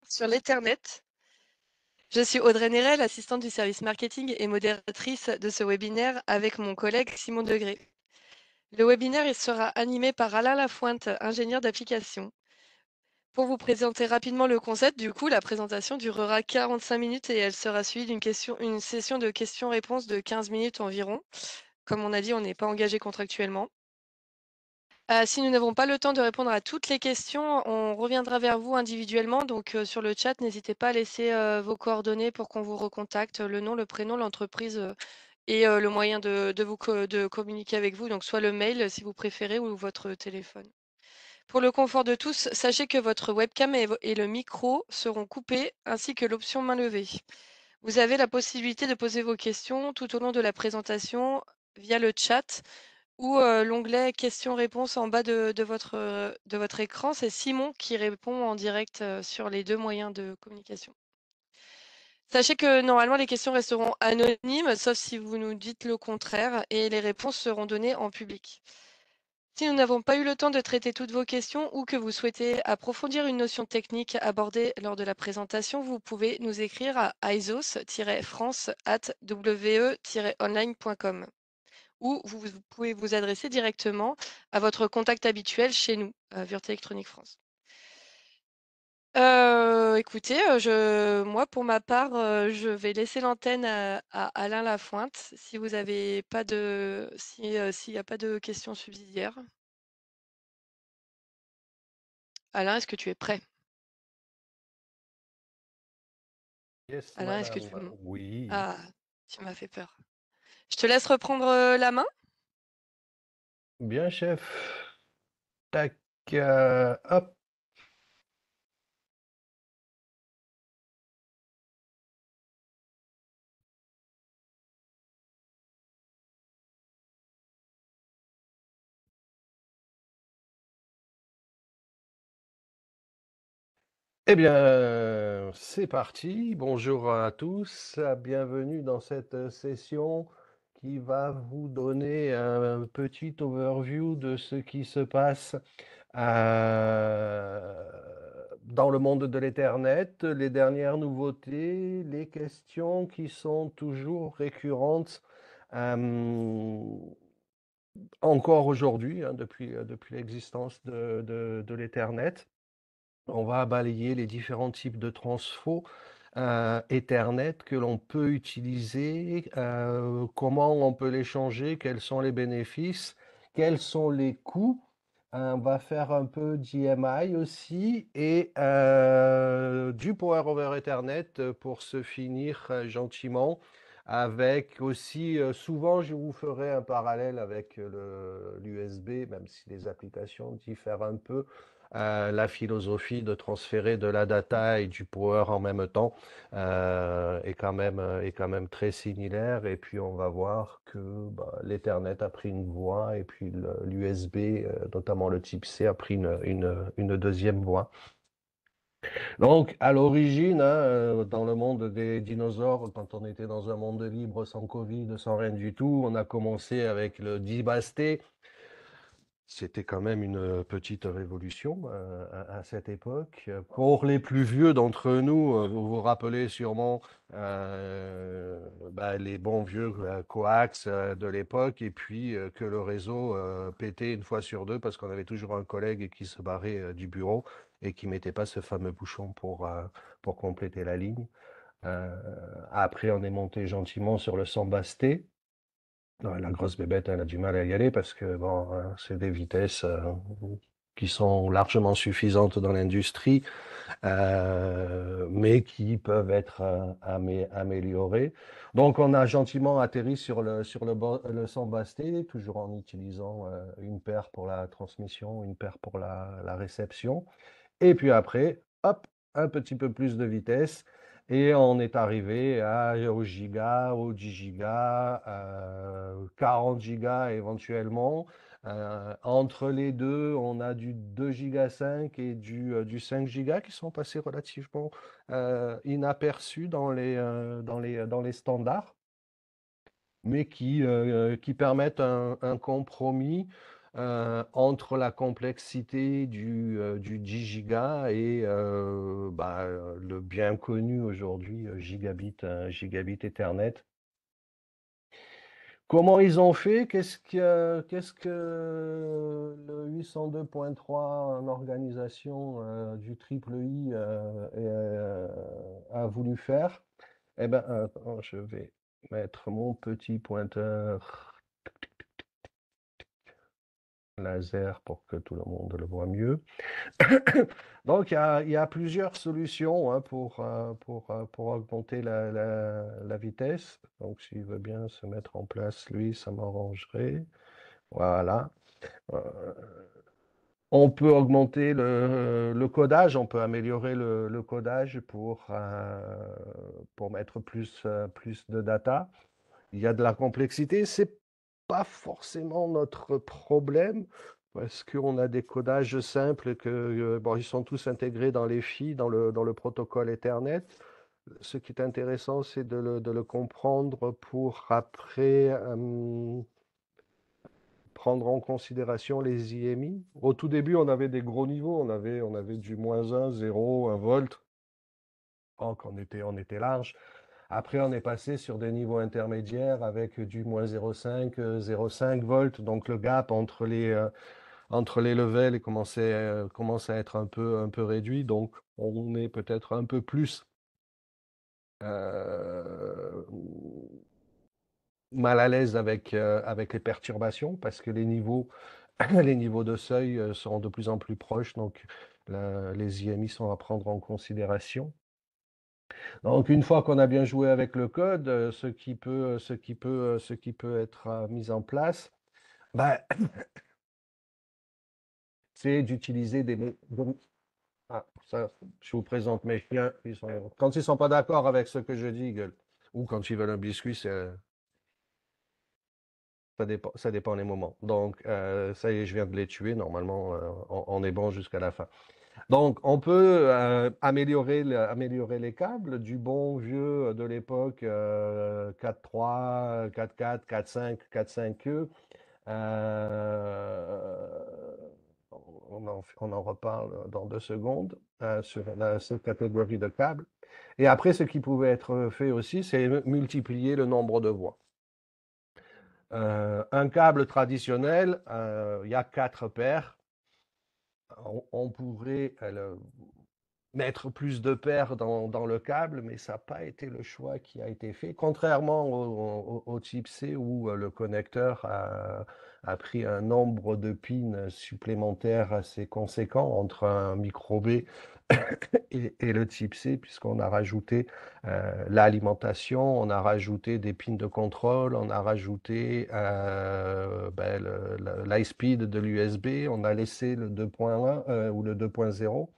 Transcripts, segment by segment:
sur l'Ethernet. Je suis Audrey Nérel, assistante du service marketing et modératrice de ce webinaire avec mon collègue Simon Degré. Le webinaire il sera animé par Alain Lafointe, ingénieur d'application. Pour vous présenter rapidement le concept, du coup, la présentation durera 45 minutes et elle sera suivie d'une session de questions-réponses de 15 minutes environ. Comme on a dit, on n'est pas engagé contractuellement. Si nous n'avons pas le temps de répondre à toutes les questions, on reviendra vers vous individuellement. Donc, sur le chat, n'hésitez pas à laisser vos coordonnées pour qu'on vous recontacte, le nom, le prénom, l'entreprise et le moyen de communiquer avec vous. Donc, soit le mail si vous préférez ou votre téléphone. Pour le confort de tous, sachez que votre webcam et le micro seront coupés ainsi que l'option main levée. Vous avez la possibilité de poser vos questions tout au long de la présentation via le chat ou l'onglet questions-réponses en bas de votre écran. C'est Simon qui répond en direct sur les deux moyens de communication. Sachez que normalement, les questions resteront anonymes, sauf si vous nous dites le contraire, et les réponses seront données en public. Si nous n'avons pas eu le temps de traiter toutes vos questions ou que vous souhaitez approfondir une notion technique abordée lors de la présentation, vous pouvez nous écrire à isos-france@we-online.com ou vous pouvez vous adresser directement à votre contact habituel chez nous, Vurth Electronic France. Écoutez, moi pour ma part, je vais laisser l'antenne à Alain Lafointe si vous avez pas de s'il y a pas de questions subsidiaires. Alain, est-ce que tu es prêt? Yes, Alain, est-ce que madame. tu m Oui. ah, tu m'as fait peur. Je te laisse reprendre, la main? Bien, chef. Tac. Hop. Eh bien, c'est parti. Bonjour à tous. Bienvenue dans cette session qui va vous donner un petit overview de ce qui se passe dans le monde de l'Ethernet, les dernières nouveautés, les questions qui sont toujours récurrentes encore aujourd'hui, hein, depuis l'existence de l'Ethernet. On va balayer les différents types de transfo Ethernet que l'on peut utiliser, comment on peut les changer, quels sont les bénéfices, quels sont les coûts. On va faire un peu d'IMI aussi et du Power over Ethernet pour se finir gentiment avec aussi, souvent je vous ferai un parallèle avec l'USB, même si les applications diffèrent un peu. La philosophie de transférer de la data et du power en même temps est quand même très similaire. Et puis on va voir que l'Ethernet a pris une voie et puis l'USB, notamment le type C, a pris une deuxième voie. Donc, à l'origine, hein, dans le monde des dinosaures, quand on était dans un monde libre, sans Covid, sans rien du tout, on a commencé avec le dibasté. C'était quand même une petite révolution à cette époque. Pour les plus vieux d'entre nous, vous vous rappelez sûrement les bons vieux coax de l'époque, et puis que le réseau pétait une fois sur deux parce qu'on avait toujours un collègue qui se barrait du bureau et qui mettait pas ce fameux bouchon pour compléter la ligne. Euh, Après, on est monté gentiment sur le Sambasté. Ouais, la grosse bébête, elle a du mal à y aller parce que bon, c'est des vitesses qui sont largement suffisantes dans l'industrie, mais qui peuvent être améliorées. Donc, on a gentiment atterri le Sambasté, toujours en utilisant une paire pour la transmission, une paire pour la réception. Et puis après, hop, un petit peu plus de vitesse. Et on est arrivé au giga, au 10 gigas, 40 gigas éventuellement. Entre les deux, on a du 2 giga 5 et du 5 gigas qui sont passés relativement inaperçus dans les standards, mais qui permettent un compromis entre la complexité du 10 gigas et le bien connu aujourd'hui gigabit Ethernet. Comment ils ont fait? Qu'est-ce que le 802.3 en organisation du triple I a voulu faire? Eh ben, attends, je vais mettre mon petit pointeur laser pour que tout le monde le voit mieux. Donc, il y a plusieurs solutions hein, pour augmenter la vitesse. Donc, s'il veut bien se mettre en place, lui, ça m'arrangerait. Voilà. Euh, on peut augmenter le codage, on peut améliorer le codage pour mettre plus de data. Il y a de la complexité, c'est pas forcément notre problème parce qu'on a des codages simples bon, ils sont tous intégrés dans les filles, dans le protocole Ethernet. Ce qui est intéressant, c'est de le comprendre pour après prendre en considération les IMI. Au tout début, on avait des gros niveaux, on avait du -1, 0, 1 volt. Donc, on était large. Après, on est passé sur des niveaux intermédiaires avec du -0,5, 0,5 volts. Donc, le gap entre les levels commence à être un peu réduit. Donc, on est peut-être un peu plus euh, mal à l'aise avec les perturbations parce que les niveaux, les niveaux de seuil seront de plus en plus proches. Donc, les IMI sont à prendre en considération. Donc, une fois qu'on a bien joué avec le code, ce qui peut être mis en place, bah, c'est d'utiliser des mots. Ah, ça, je vous présente mes chiens. Quand ils sont pas d'accord avec ce que je dis, ils gueulent. Ou quand ils veulent un biscuit, ça dépend des moments. Donc, ça y est, je viens de les tuer. Normalement, on est bon jusqu'à la fin. Donc, on peut améliorer les câbles du bon vieux de l'époque 4.3, 4.4, 4.5, 4.5e. On en reparle dans 2 secondes sur cette catégorie de câbles. Et après, ce qui pouvait être fait aussi, c'est multiplier le nombre de voies. Un câble traditionnel, il y a 4 paires. On pourrait mettre plus de paires dans le câble, mais ça n'a pas été le choix qui a été fait. Contrairement au type C où le connecteur a pris un nombre de pins supplémentaires assez conséquent entre un micro B et le type C, puisqu'on a rajouté l'alimentation, on a rajouté des pins de contrôle, on a rajouté l'high speed de l'USB, on a laissé le 2.1 ou le 2.0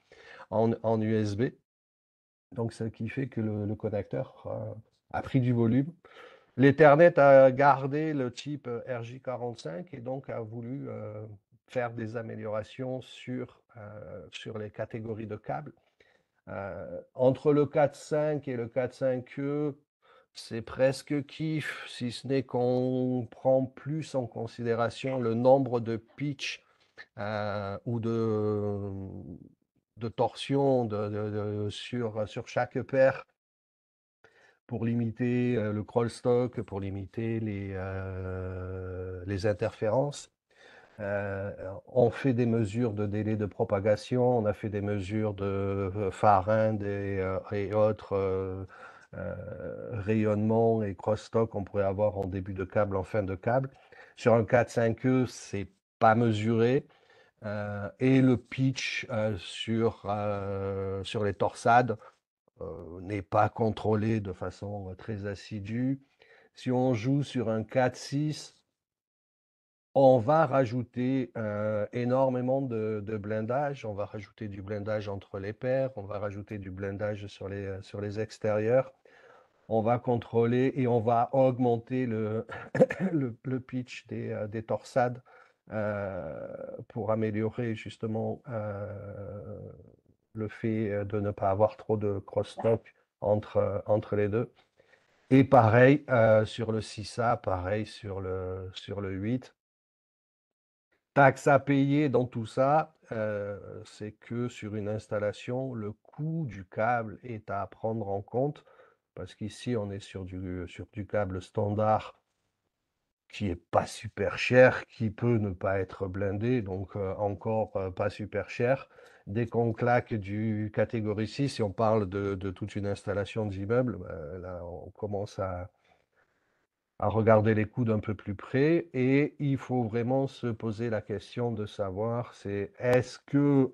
en USB. Donc, ce qui fait que le connecteur a pris du volume. L'Ethernet a gardé le type RJ45 et donc a voulu faire des améliorations sur les catégories de câbles. Entre le 4.5 et le 4.5e, c'est presque kiff, si ce n'est qu'on prend plus en considération le nombre de pitch ou de torsions sur chaque paire pour limiter le crawl stock, pour limiter les interférences. On fait des mesures de délai de propagation, on a fait des mesures de farinde et autres rayonnements et crosstalk qu'on pourrait avoir en début de câble, en fin de câble. Sur un 4.5e, c'est pas mesuré. Et le pitch sur les torsades n'est pas contrôlé de façon très assidue. Si on joue sur un 4.6, on va rajouter énormément de blindage. On va rajouter du blindage entre les paires. On va rajouter du blindage sur les extérieurs. On va contrôler et on va augmenter le pitch des torsades pour améliorer justement le fait de ne pas avoir trop de crosstalk entre les deux. Et pareil sur le 6A, pareil sur le 8. Taxe à payer dans tout ça, c'est que sur une installation, le coût coût du câble est à prendre en compte, parce qu'ici, on est sur du câble standard qui est pas super cher, qui peut ne pas être blindé, donc encore pas super cher. Dès qu'on claque du catégorie 6, si on parle de toute une installation d'immeuble, là, on commence à regarder les coûts d'un peu plus près et il faut vraiment se poser la question de savoir c'est est-ce que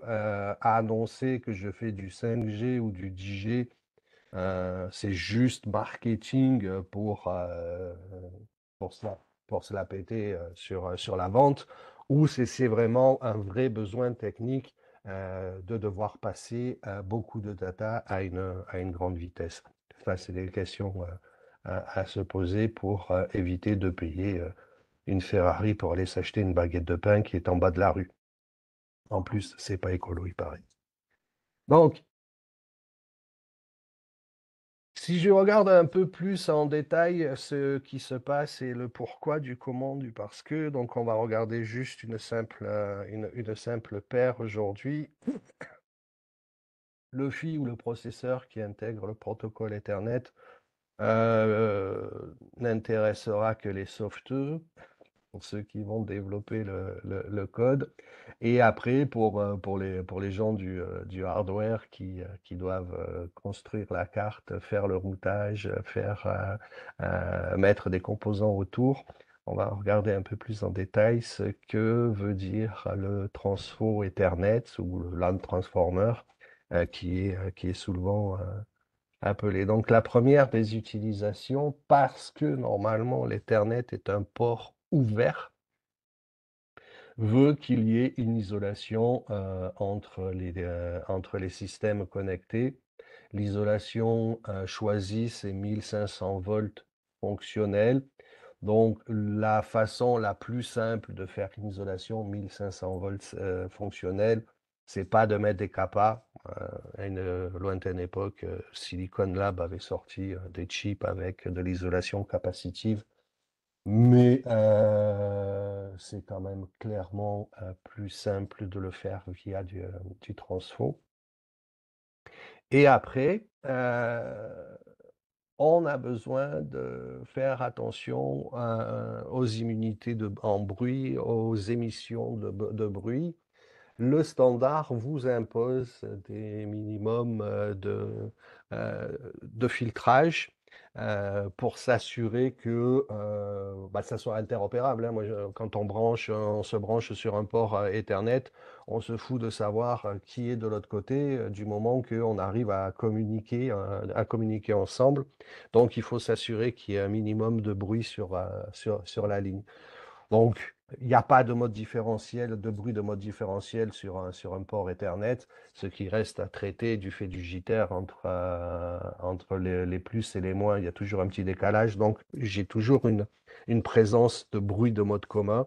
annoncer que je fais du 5G ou du 10G, c'est juste marketing pour se la, pour se la péter sur la vente, ou c'est vraiment un vrai besoin technique de devoir passer beaucoup de data à une grande vitesse. Ça, c'est des questions à se poser pour éviter de payer une Ferrari pour aller s'acheter une baguette de pain qui est en bas de la rue. En plus, c'est pas écolo, il paraît. Donc, si je regarde un peu plus en détail ce qui se passe et le pourquoi du comment du parce que, donc on va regarder juste une simple paire aujourd'hui. Le FI ou le processeur qui intègre le protocole Ethernet euh, n'intéressera que les softeux, pour ceux qui vont développer le code. Et après, pour les gens du hardware qui doivent construire la carte, faire le routage, mettre des composants autour, on va regarder un peu plus en détail ce que veut dire le transfo Ethernet ou le LAN transformer qui est souvent appelé. Donc la première des utilisations, parce que normalement l'Ethernet est un port ouvert, veut qu'il y ait une isolation entre les systèmes connectés. L'isolation choisie, c'est 1500 volts fonctionnels. Donc, la façon la plus simple de faire une isolation 1500 volts fonctionnelle, c'est pas de mettre des CAPA. À une lointaine époque, Silicon Lab avait sorti des chips avec de l'isolation capacitive, mais c'est quand même clairement plus simple de le faire via du transfo. Et après, on a besoin de faire attention aux immunités en bruit, aux émissions de bruit. Le standard vous impose des minimums de filtrage pour s'assurer que ça soit interopérable, hein. Moi, quand on se branche sur un port Ethernet, on se fout de savoir qui est de l'autre côté du moment qu'on arrive à communiquer ensemble. Donc, il faut s'assurer qu'il y ait un minimum de bruit sur la ligne. Donc, il n'y a pas de mode différentiel, de bruit de mode différentiel sur un port Ethernet. Ce qui reste à traiter du fait du jitter entre les plus et les moins, il y a toujours un petit décalage. Donc, j'ai toujours une présence de bruit de mode commun.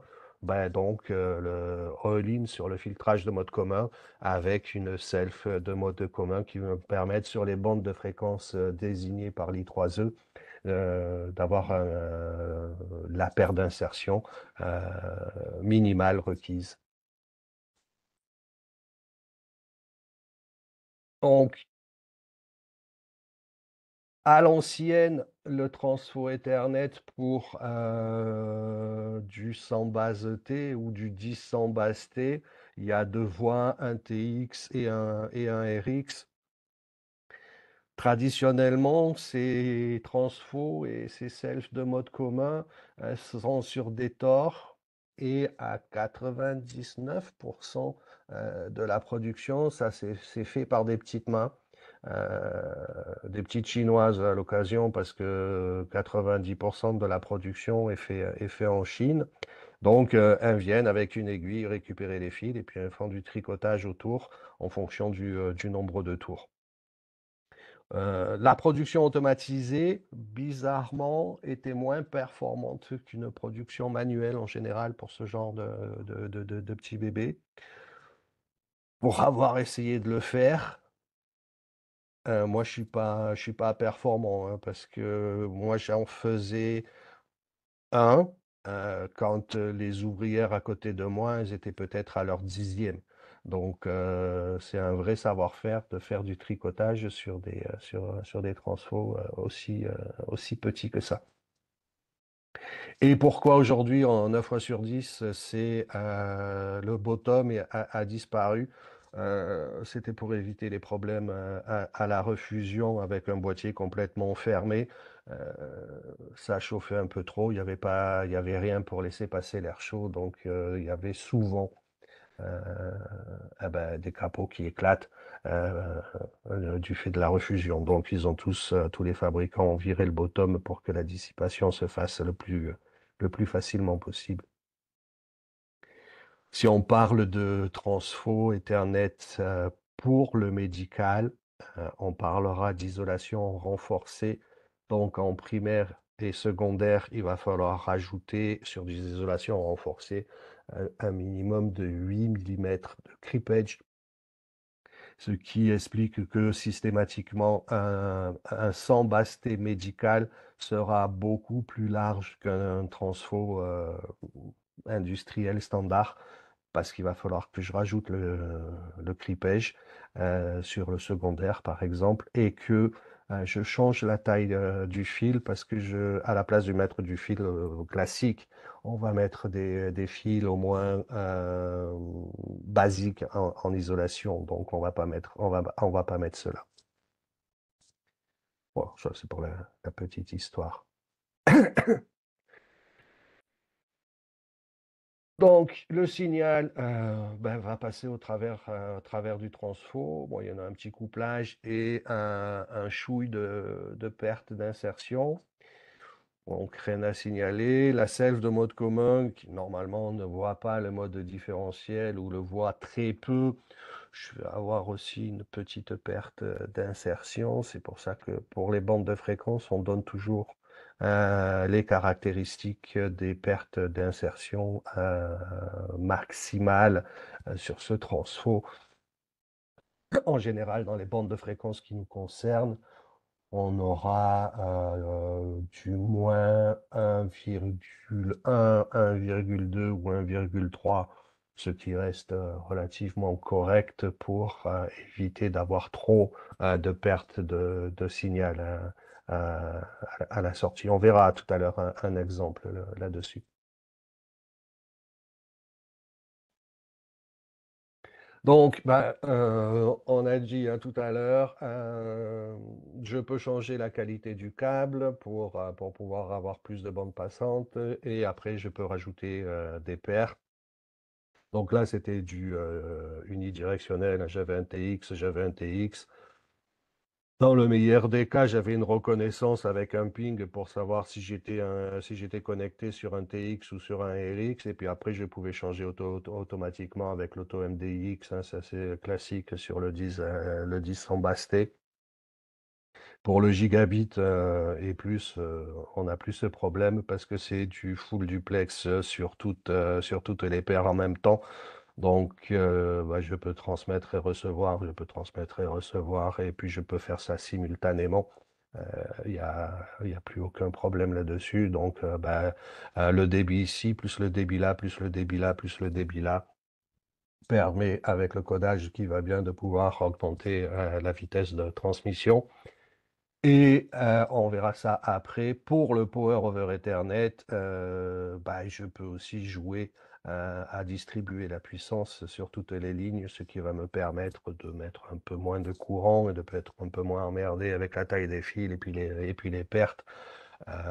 Donc, le all-in sur le filtrage de mode commun avec une self de mode commun qui va me permettre sur les bandes de fréquence désignées par l'I3E d'avoir la paire d'insertion euh, minimale requise. Donc, à l'ancienne, le transfo Ethernet pour du 100 base T ou du 10 100 base T, il y a deux voies, un TX et un RX. Traditionnellement, ces transfos et ces selfs de mode commun sont sur des tors et à 99% de la production, ça c'est fait par des petites mains, des petites chinoises à l'occasion parce que 90% de la production est fait en Chine. Donc, elles viennent avec une aiguille récupérer les fils et puis elles font du tricotage autour en fonction du nombre de tours. La production automatisée, bizarrement, était moins performante qu'une production manuelle en général pour ce genre de petits bébés. Pour avoir essayé de le faire, moi je suis pas performant hein, parce que moi j'en faisais un quand les ouvrières à côté de moi, elles étaient peut-être à leur 10e. Donc, c'est un vrai savoir-faire de faire du tricotage sur des transfos aussi petits que ça. Et pourquoi aujourd'hui, en 9 fois sur 10, le bottom a disparu? C'était pour éviter les problèmes à la refusion avec un boîtier complètement fermé. Euh, Ça chauffait un peu trop, il y avait rien pour laisser passer l'air chaud, donc il y avait souvent euh, des capots qui éclatent du fait de la refusion. Donc ils ont tous les fabricants ont viré le bottom pour que la dissipation se fasse le plus facilement possible. Si on parle de transfo Ethernet pour le médical, on parlera d'isolation renforcée. Donc en primaire et secondaire, il va falloir rajouter sur des isolations renforcées un minimum de 8 millimètres de creepage, ce qui explique que systématiquement un sambasté médical sera beaucoup plus large qu'un transfo industriel standard, parce qu'il va falloir que je rajoute le clippage sur le secondaire, par exemple, et que je change la taille du fil, parce que à la place de mettre du fil classique, on va mettre des fils au moins basiques en isolation. Donc, on va pas mettre cela. Bon, ça, c'est pour la petite histoire. Donc, le signal va passer au travers du transfo. Bon, il y en a un petit couplage et un chouille de perte d'insertion. Donc, rien à signaler. La self de mode commun, qui normalement ne voit pas le mode différentiel ou le voit très peu, je vais avoir aussi une petite perte d'insertion. C'est pour ça que pour les bandes de fréquence, on donne toujours les caractéristiques des pertes d'insertion maximales sur ce transfo. En général, dans les bandes de fréquence qui nous concernent, on aura du moins 1,1, 1,2 ou 1,3, ce qui reste relativement correct pour éviter d'avoir trop de pertes de signal à la sortie. On verra tout à l'heure un exemple là-dessus. Donc, on a dit tout à l'heure, je peux changer la qualité du câble pour pouvoir avoir plus de bandes passantes et après, je peux rajouter des paires. Donc là, c'était du unidirectionnel. J'avais un TX, j'avais un TX. Dans le meilleur des cas, j'avais une reconnaissance avec un ping pour savoir si j'étais connecté sur un TX ou sur un RX. Et puis après, je pouvais changer automatiquement avec l'auto MDX. Ça, c'est classique sur le 10 sans basté. Pour le gigabit et plus, on n'a plus ce problème parce que c'est du full duplex sur toutes les paires en même temps. Donc, je peux transmettre et recevoir, je peux transmettre et recevoir, et puis je peux faire ça simultanément. Il y a plus aucun problème là-dessus. Donc, le débit ici, plus le débit là, plus le débit là, plus le débit là, permet, avec le codage qui va bien, de pouvoir augmenter la vitesse de transmission. Et on verra ça après. Pour le Power over Ethernet, je peux aussi jouer à distribuer la puissance sur toutes les lignes, ce qui va me permettre de mettre un peu moins de courant et de peut-être un peu moins emmerdé avec la taille des fils et puis les pertes,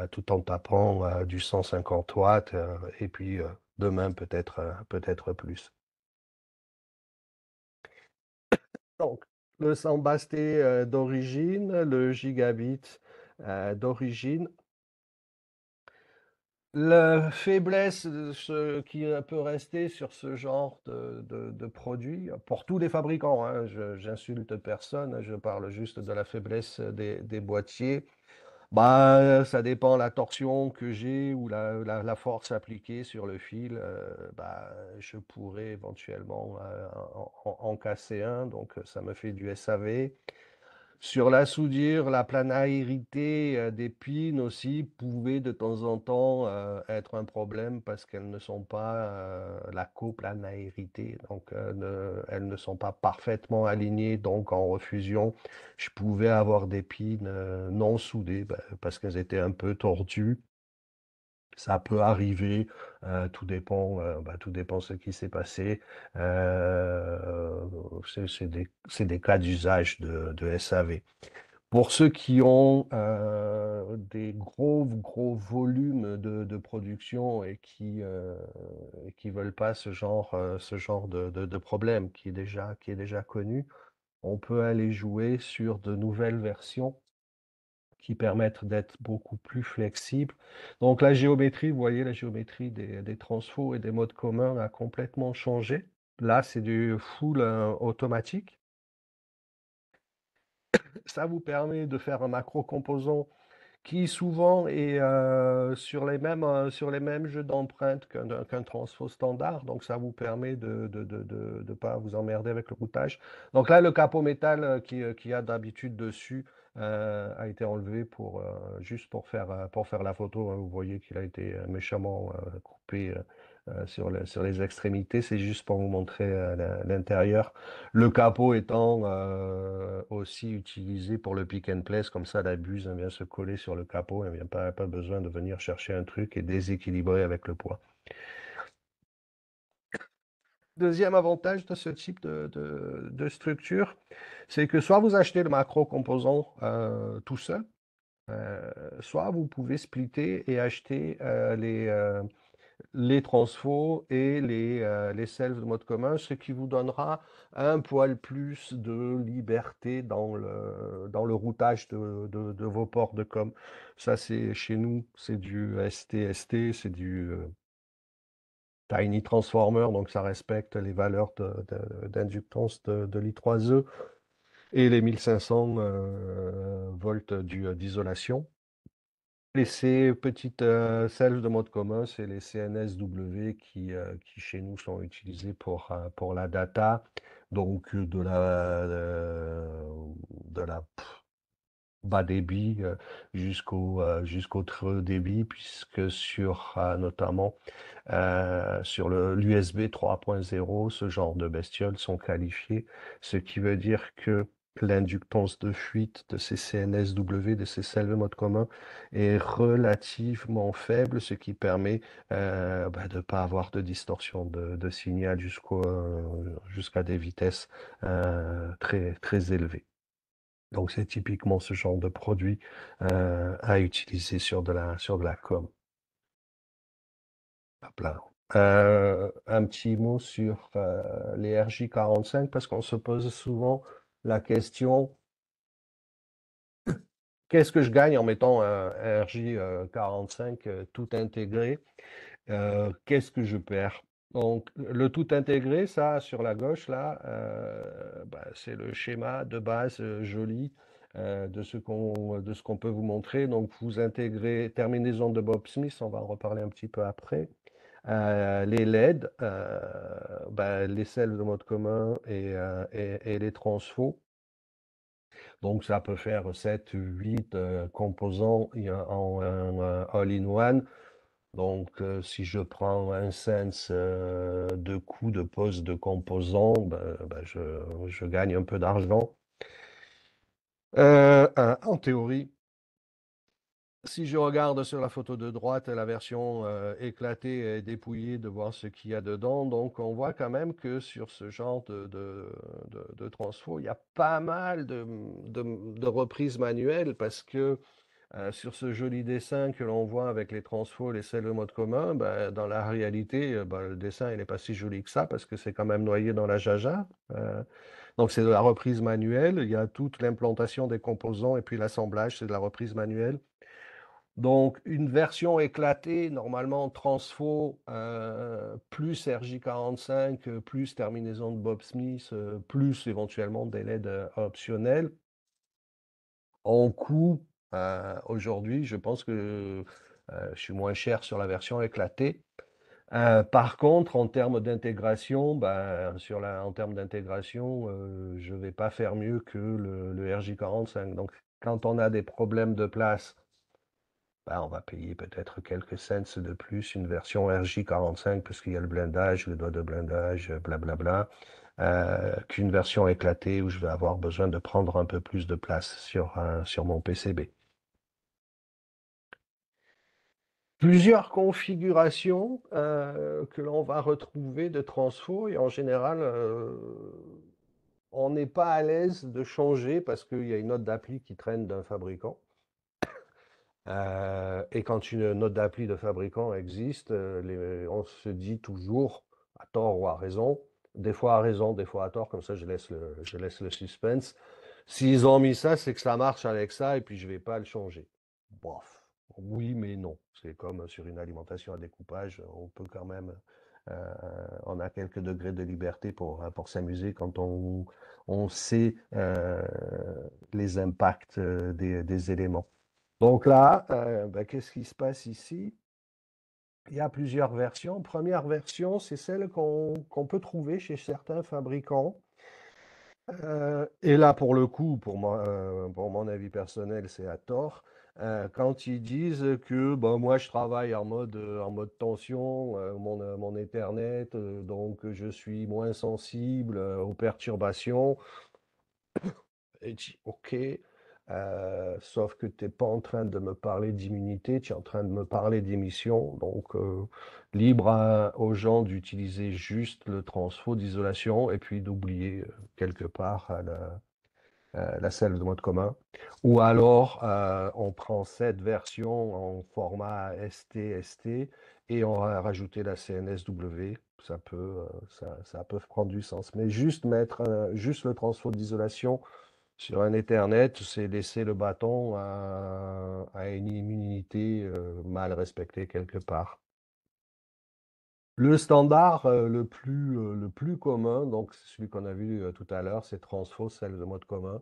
tout en tapant du 150 watts et puis demain peut-être plus. Donc, le Sambasté d'origine, le gigabit d'origine. La faiblesse qui peut rester sur ce genre de produit, pour tous les fabricants, hein, j'insulte personne, je parle juste de la faiblesse des boîtiers. Ça dépend la torsion que j'ai ou la force appliquée sur le fil. Je pourrais éventuellement en casser un, donc ça me fait du SAV. Sur la soudure, la planaérité des pins aussi pouvait de temps en temps être un problème parce qu'elles ne sont pas la coplanaérité, donc elles ne sont pas parfaitement alignées. Donc en refusion, je pouvais avoir des pins non soudés parce qu'elles étaient un peu tordues. Ça peut arriver, tout dépend ce qui s'est passé. Euh, c'est des cas d'usage de SAV. Pour ceux qui ont des gros volumes de production et qui veulent pas ce genre de problème qui est déjà connu, on peut aller jouer sur de nouvelles versions qui permettent d'être beaucoup plus flexibles. Donc la géométrie, vous voyez, la géométrie des transfos et des modes communs a complètement changé. Là, c'est du full automatique. Ça vous permet de faire un macro composant qui souvent est sur les mêmes jeux d'empreintes qu'un transfo standard. Donc ça vous permet de pas vous emmerder avec le routage. Donc là, le capot métal qui a d'habitude dessus a été enlevé juste pour faire la photo, hein. Vous voyez qu'il a été méchamment coupé sur les extrémités. C'est juste pour vous montrer l'intérieur. Le capot étant aussi utilisé pour le pick and place, comme ça la buse vient se coller sur le capot, elle vient pas besoin de venir chercher un truc et déséquilibrer avec le poids. Deuxième avantage de ce type de structure, c'est que soit vous achetez le macro composant tout seul, soit vous pouvez splitter et acheter les transfos et les selves de mode commun, ce qui vous donnera un poil plus de liberté dans le routage de vos ports de com. Ça, c'est chez nous, c'est du ST-ST, c'est du Tiny Transformer, donc ça respecte les valeurs d'inductance de l'I3E et les 1500 volts d'isolation. Et ces petites selves de mode commun, c'est les CNSW qui chez nous sont utilisés pour la data, donc de la bas débit jusqu'au très débit, puisque sur notamment sur l'USB 3.0, ce genre de bestioles sont qualifiées, ce qui veut dire que l'inductance de fuite de ces CNSW, de ces selves mode commun, est relativement faible, ce qui permet de ne pas avoir de distorsion de signal jusqu'à des vitesses très élevées. Donc c'est typiquement ce genre de produit à utiliser sur de la com. Hop là. Un petit mot sur les RJ45 parce qu'on se pose souvent la question, qu'est-ce que je gagne en mettant un RJ45 tout intégré? Qu'est-ce que je perds? Donc le tout intégré, ça sur la gauche là, c'est le schéma de base joli de ce qu'on peut vous montrer. Donc vous intégrez terminaison de Bob Smith, on va en reparler un petit peu après. Les LED, les selles de mode commun et les transfos. Donc ça peut faire 7, 8 composants en all-in-one. Donc si je prends un sens de coût de pose de composants, je gagne un peu d'argent. En théorie, si je regarde sur la photo de droite la version éclatée et dépouillée de voir ce qu'il y a dedans, donc on voit quand même que sur ce genre de transfo, il y a pas mal de reprises manuelles parce que sur ce joli dessin que l'on voit avec les transfos, les selles de mode commun, dans la réalité, le dessin il n'est pas si joli que ça parce que c'est quand même noyé dans la jaja. Donc c'est de la reprise manuelle, il y a toute l'implantation des composants et puis l'assemblage, c'est de la reprise manuelle. Donc, une version éclatée, normalement transfo, plus RJ45, plus terminaison de Bob Smith, plus éventuellement des LED optionnels. En coût, aujourd'hui, je pense que je suis moins cher sur la version éclatée. Par contre, en termes d'intégration, ben, en termes d'intégration, je vais pas faire mieux que le RJ45. Donc, quand on a des problèmes de place, ben, on va payer peut-être quelques cents de plus, une version RJ45, parce qu'il y a le blindage, le doigt de blindage, blablabla, qu'une version éclatée où je vais avoir besoin de prendre un peu plus de place sur mon PCB. Plusieurs configurations que l'on va retrouver de transfo et en général, on n'est pas à l'aise de changer parce qu'il y a une note d'appli qui traîne d'un fabricant. Et quand une note d'appli de fabricant existe, on se dit toujours, à tort ou à raison, des fois à raison, des fois à tort, comme ça je laisse le suspense. S'ils ont mis ça, c'est que ça marche avec ça et puis je vais pas le changer. Bof. Oui, mais non. C'est comme sur une alimentation à découpage, on peut quand même, euh, on a quelques degrés de liberté pour s'amuser quand on sait les impacts des éléments. Donc là, ben, qu'est-ce qui se passe ici? Il y a plusieurs versions. Première version, c'est celle qu'on peut trouver chez certains fabricants. Et là, pour le coup, pour mon avis personnel, c'est à tort. Quand ils disent que ben, moi, je travaille en mode tension, mon Ethernet, donc je suis moins sensible aux perturbations. Et dis, ok, sauf que tu n'es pas en train de me parler d'immunité, tu es en train de me parler d'émission. Donc, libre aux gens d'utiliser juste le transfo d'isolation et puis d'oublier quelque part la selle de mode commun. Ou alors, on prend cette version en format ST-ST et on va rajouter la CNSW. Ça peut prendre du sens. Mais juste mettre juste le transfo d'isolation sur un Ethernet, c'est laisser le bâton à une immunité mal respectée quelque part. Le standard le plus commun, donc c'est celui qu'on a vu tout à l'heure, c'est transfo, celle de mode commun.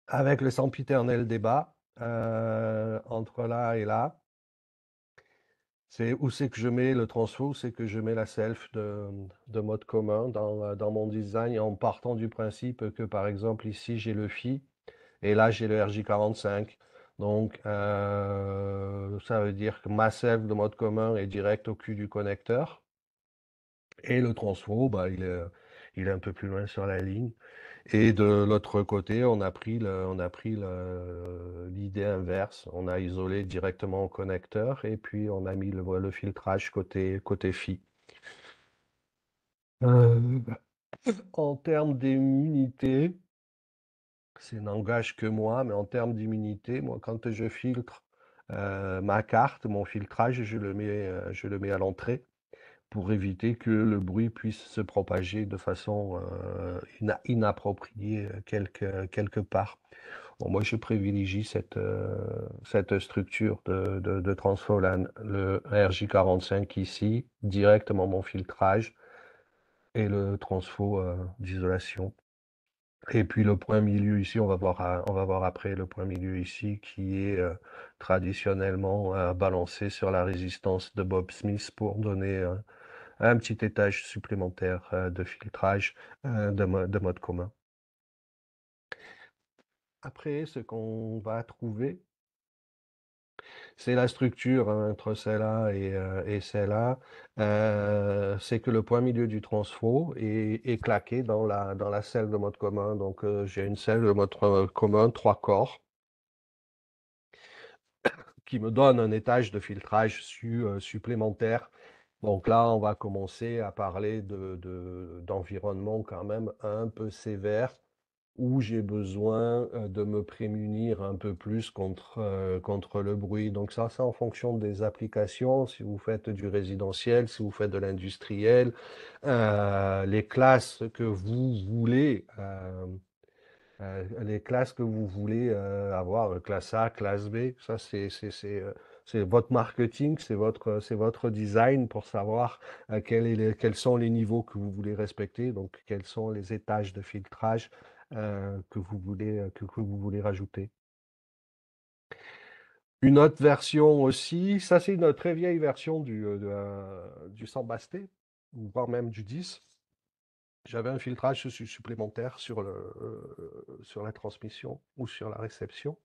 Avec le sempiternel débat entre là et là, c'est où c'est que je mets le transfo, où c'est que je mets la self de mode commun dans mon design en partant du principe que par exemple ici j'ai le Phi et là j'ai le RJ45. Donc ça veut dire que ma self de mode commun est direct au cul du connecteur et le transfo, bah, il est un peu plus loin sur la ligne. Et de l'autre côté, on a pris l'idée inverse. On a isolé directement au connecteur et puis on a mis le filtrage côté Phi. Euh, En termes d'immunité, c'est n'engage que moi, mais en termes d'immunité, moi, quand je filtre ma carte, mon filtrage, je le mets à l'entrée pour éviter que le bruit puisse se propager de façon inappropriée quelque part. Bon, moi, je privilégie cette structure de transfolan, le RJ45 ici, directement mon filtrage et le transfo d'isolation. Et puis le point milieu ici, on va voir après le point milieu ici qui est traditionnellement balancé sur la résistance de Bob Smith pour donner un petit étage supplémentaire de filtrage de mode commun. Après, ce qu'on va trouver, c'est la structure entre celle-là et celle-là. C'est que le point milieu du transfo est claqué dans la selle de mode commun. Donc, j'ai une selle de mode commun, 3 corps, qui me donne un étage de filtrage supplémentaire. Donc là, on va commencer à parler d'environnement quand même un peu sévère où j'ai besoin de me prémunir un peu plus contre le bruit. Donc ça, c'est en fonction des applications, si vous faites du résidentiel, si vous faites de l'industriel, les classes que vous voulez. Les classes que vous voulez avoir, classe A, classe B, ça c'est votre marketing, c'est votre design pour savoir quels sont les niveaux que vous voulez respecter, donc quels sont les étages de filtrage que vous voulez rajouter. Une autre version aussi, ça c'est une très vieille version du Sambasté, voire même du 10. J'avais un filtrage supplémentaire sur la transmission ou sur la réception.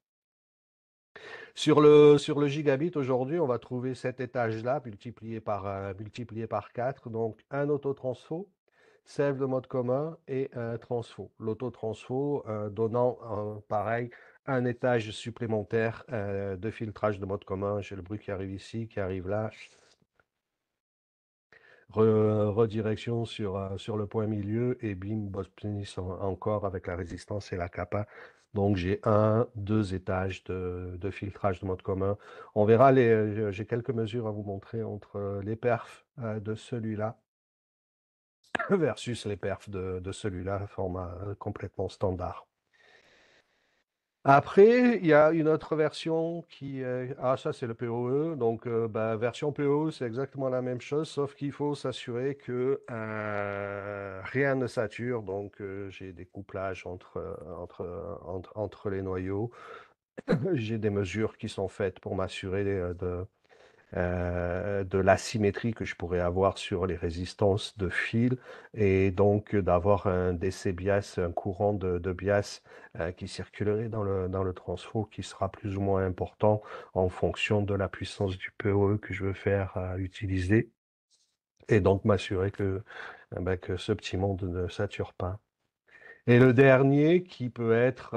Sur le gigabit, aujourd'hui, on va trouver cet étage-là multiplié par 4. Donc, un autotransfo, save de mode commun et un transfo. L'autotransfo donnant, pareil, un étage supplémentaire de filtrage de mode commun. J'ai le bruit qui arrive ici, qui arrive là. Redirection sur le point milieu et bim, boss encore avec la résistance et la capa. Donc j'ai deux étages de filtrage de mode commun. On verra j'ai quelques mesures à vous montrer entre les perfs de celui-là versus les perfs de celui-là, format complètement standard. Après, il y a une autre version ah, ça, c'est le PoE. Donc, version PoE, c'est exactement la même chose, sauf qu'il faut s'assurer que rien ne sature. Donc, j'ai des couplages entre les noyaux. J'ai des mesures qui sont faites pour m'assurer de l'asymétrie que je pourrais avoir sur les résistances de fil et donc d'avoir un DC bias, un courant de bias qui circulerait dans le transfo qui sera plus ou moins important en fonction de la puissance du PoE que je veux faire utiliser et donc m'assurer que ce petit monde ne sature pas. Et le dernier qui peut être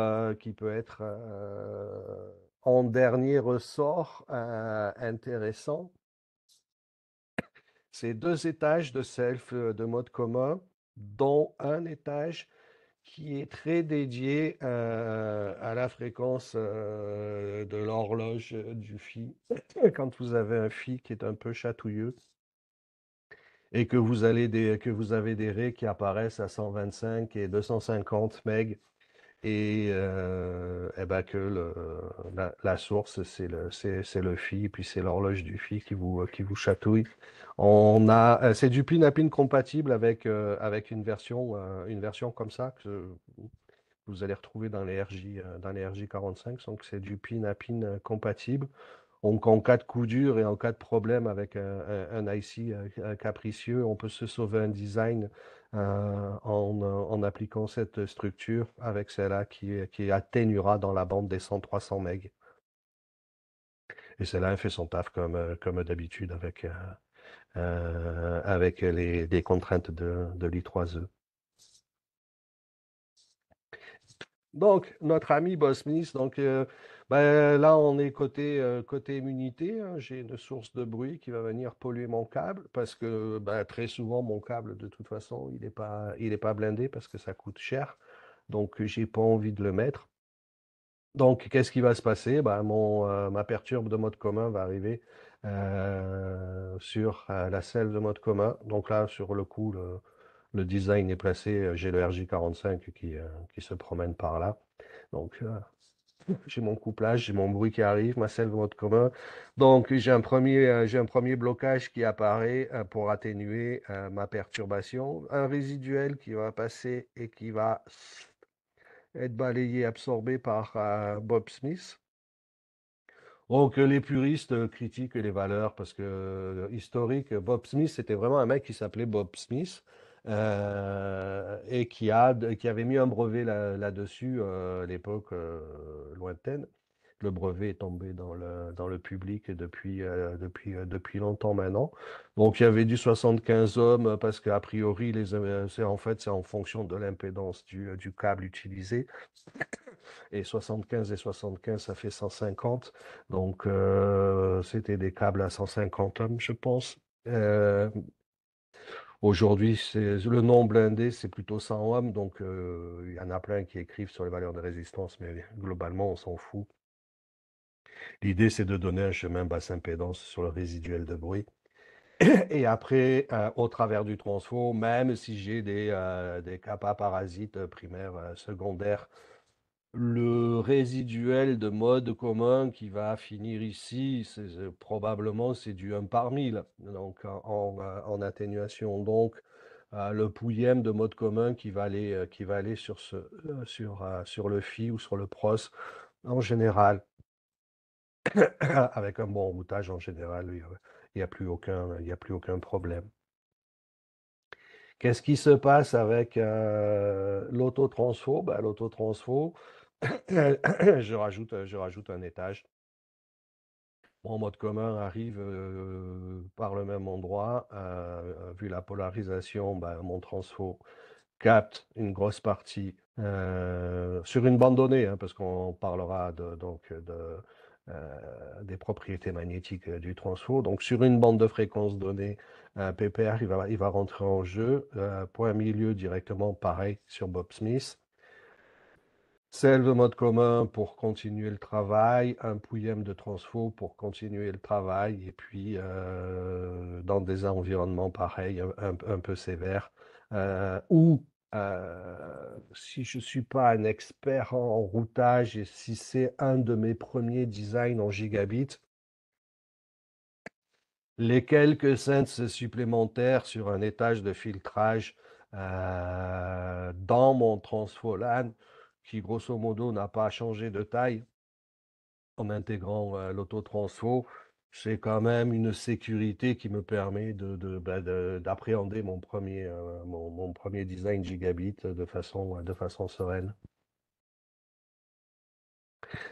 en dernier ressort intéressant, c'est deux étages de self de mode commun, dont un étage qui est très dédié à la fréquence de l'horloge du Phi. Quand vous avez un Phi qui est un peu chatouilleux et que vous avez des raies qui apparaissent à 125 et 250 MHz et ben que la source, c'est le Phi, puis c'est l'horloge du Phi qui vous chatouille. C'est du pin-à-pin compatible avec une version comme ça que vous allez retrouver dans les RJ 45. Donc c'est du pin-à-pin compatible. Donc en cas de coup dur et en cas de problème avec un IC capricieux, on peut se sauver un design en appliquant cette structure avec celle-là qui atténuera dans la bande des 100-300 MHz. Et celle-là, elle fait son taf comme d'habitude avec les contraintes de l'I3E. Donc, notre ami Boss Smith, donc là, on est côté immunité, hein. J'ai une source de bruit qui va venir polluer mon câble parce que très souvent, mon câble, de toute façon, il est pas blindé parce que ça coûte cher. Donc, j'ai pas envie de le mettre. Donc, qu'est-ce qui va se passer? Ma perturbe de mode commun va arriver sur la selle de mode commun. Donc là, sur le coup, le design est placé. J'ai le RJ45 qui se promène par là. Donc, j'ai mon couplage, j'ai mon bruit qui arrive, ma selle de mode commun. Donc, j'ai un premier blocage qui apparaît pour atténuer ma perturbation. Un résiduel qui va passer et qui va être balayé, absorbé par Bob Smith. Donc, les puristes critiquent les valeurs parce que historique, Bob Smith, c'était vraiment un mec qui s'appelait Bob Smith et qui avait mis un brevet là-dessus à l'époque lointaine. Le brevet est tombé dans le public depuis longtemps maintenant. Donc, il y avait du 75 ohms parce qu'a priori, c'est en fonction de l'impédance du câble utilisé. Et 75, ça fait 150. Donc, c'était des câbles à 150 ohms, je pense. Aujourd'hui, le non blindé, c'est plutôt 100 ohms. Donc, il y en a plein qui écrivent sur les valeurs de résistance, mais globalement, on s'en fout. L'idée, c'est de donner un chemin basse impédance sur le résiduel de bruit. Et après, au travers du transfo, même si j'ai des kappa parasites primaires, secondaires, le résiduel de mode commun qui va finir ici, probablement c'est du 1 par 1000, donc en atténuation. Donc le pouillème de mode commun qui va aller sur le Phi ou sur le pros en général. Avec un bon routage, en général, il n'y a plus aucun problème. Qu'est-ce qui se passe avec l'autotransfo? Ben, l'autotransfo, je rajoute un étage. Mon mode commun arrive par le même endroit. Vu la polarisation, ben, mon transfo capte une grosse partie sur une bande donnée, hein, parce qu'on parlera des propriétés magnétiques du transfo. Donc sur une bande de fréquence donnée, PPR, il va rentrer en jeu. Point milieu directement, pareil sur Bob Smith. Celle de mode commun pour continuer le travail, un pouillem de transfo pour continuer le travail, et puis dans des environnements pareils, un peu sévères, ou si je ne suis pas un expert en routage et si c'est un de mes premiers designs en gigabit, les quelques cents supplémentaires sur un étage de filtrage dans mon transfo LAN, qui grosso modo n'a pas changé de taille en intégrant l'autotransfo, c'est quand même une sécurité qui me permet d'appréhender mon premier design gigabit de façon sereine.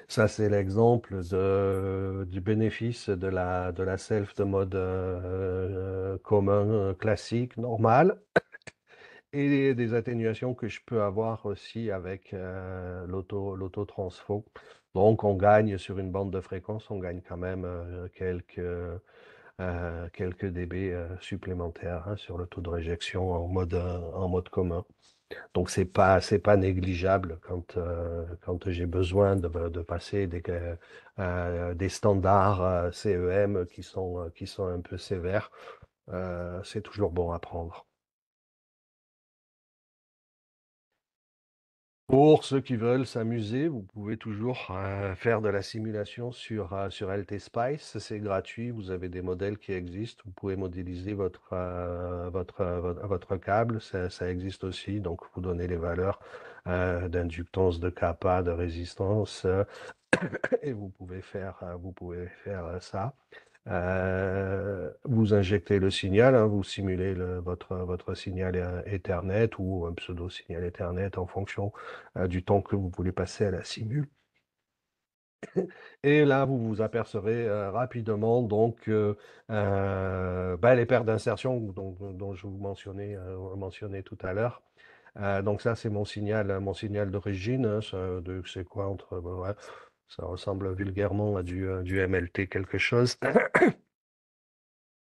Ça, c'est l'exemple du bénéfice de la self de mode commun, classique, normal, et des atténuations que je peux avoir aussi avec l'autotransfo. Donc, on gagne sur une bande de fréquence, on gagne quand même quelques dB supplémentaires, hein, sur le taux de réjection en mode commun. Donc, c'est pas négligeable quand j'ai besoin de passer des standards CEM qui sont un peu sévères. C'est toujours bon à prendre. Pour ceux qui veulent s'amuser, vous pouvez toujours faire de la simulation sur LT-Spice. C'est gratuit. Vous avez des modèles qui existent. Vous pouvez modéliser votre câble. Ça existe aussi. Donc, vous donnez les valeurs d'inductance, de kappa, de résistance, et vous pouvez faire ça. Vous injectez le signal, hein, vous simulez votre signal Ethernet ou un pseudo-signal Ethernet en fonction du temps que vous voulez passer à la simule. Et là, vous vous apercevrez rapidement donc les paires d'insertion dont je vous mentionnais tout à l'heure. Donc ça, c'est mon signal d'origine, hein. C'est quoi ouais, ça ressemble vulgairement à du MLT quelque chose.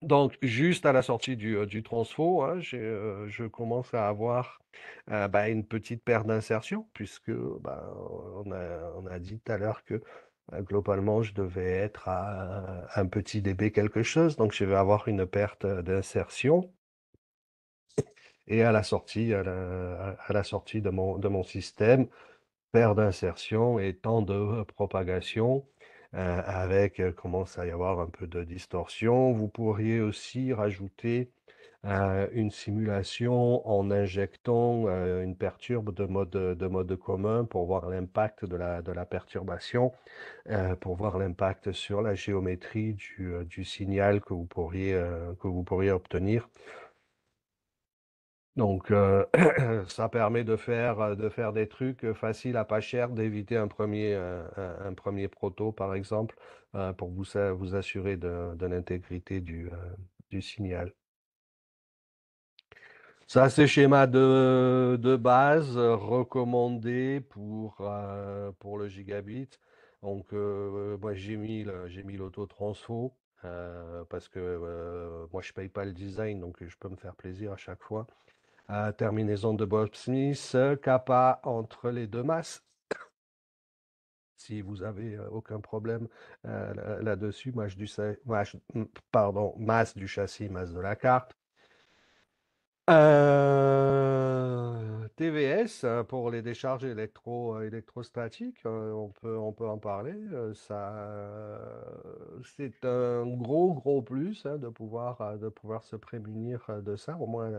Donc, juste à la sortie du transfo, hein, je commence à avoir une petite paire d'insertion, puisque on a dit tout à l'heure que globalement, je devais être à un petit dB quelque chose. Donc, je vais avoir une perte d'insertion. Et à la sortie de mon système, paire d'insertion et temps de propagation, avec commence à y avoir un peu de distorsion. Vous pourriez aussi rajouter une simulation en injectant une perturbe de mode commun pour voir l'impact de la perturbation, pour voir l'impact sur la géométrie du signal que vous pourriez obtenir. Donc, ça permet de faire des trucs faciles à pas cher, d'éviter un premier proto, par exemple, pour vous assurer de l'intégrité du signal. Ça, c'est schéma de base recommandé pour le gigabit. Donc, moi, j'ai mis l'autotransfo parce que moi, je paye pas le design, donc je peux me faire plaisir à chaque fois. Terminaison de Bob Smith, kappa entre les deux masses. Si vous avez aucun problème là-dessus, masse du châssis, masse de la carte. TVS pour les décharges électrostatiques, on peut en parler. C'est un gros gros plus, hein, de pouvoir se prémunir de ça, au moins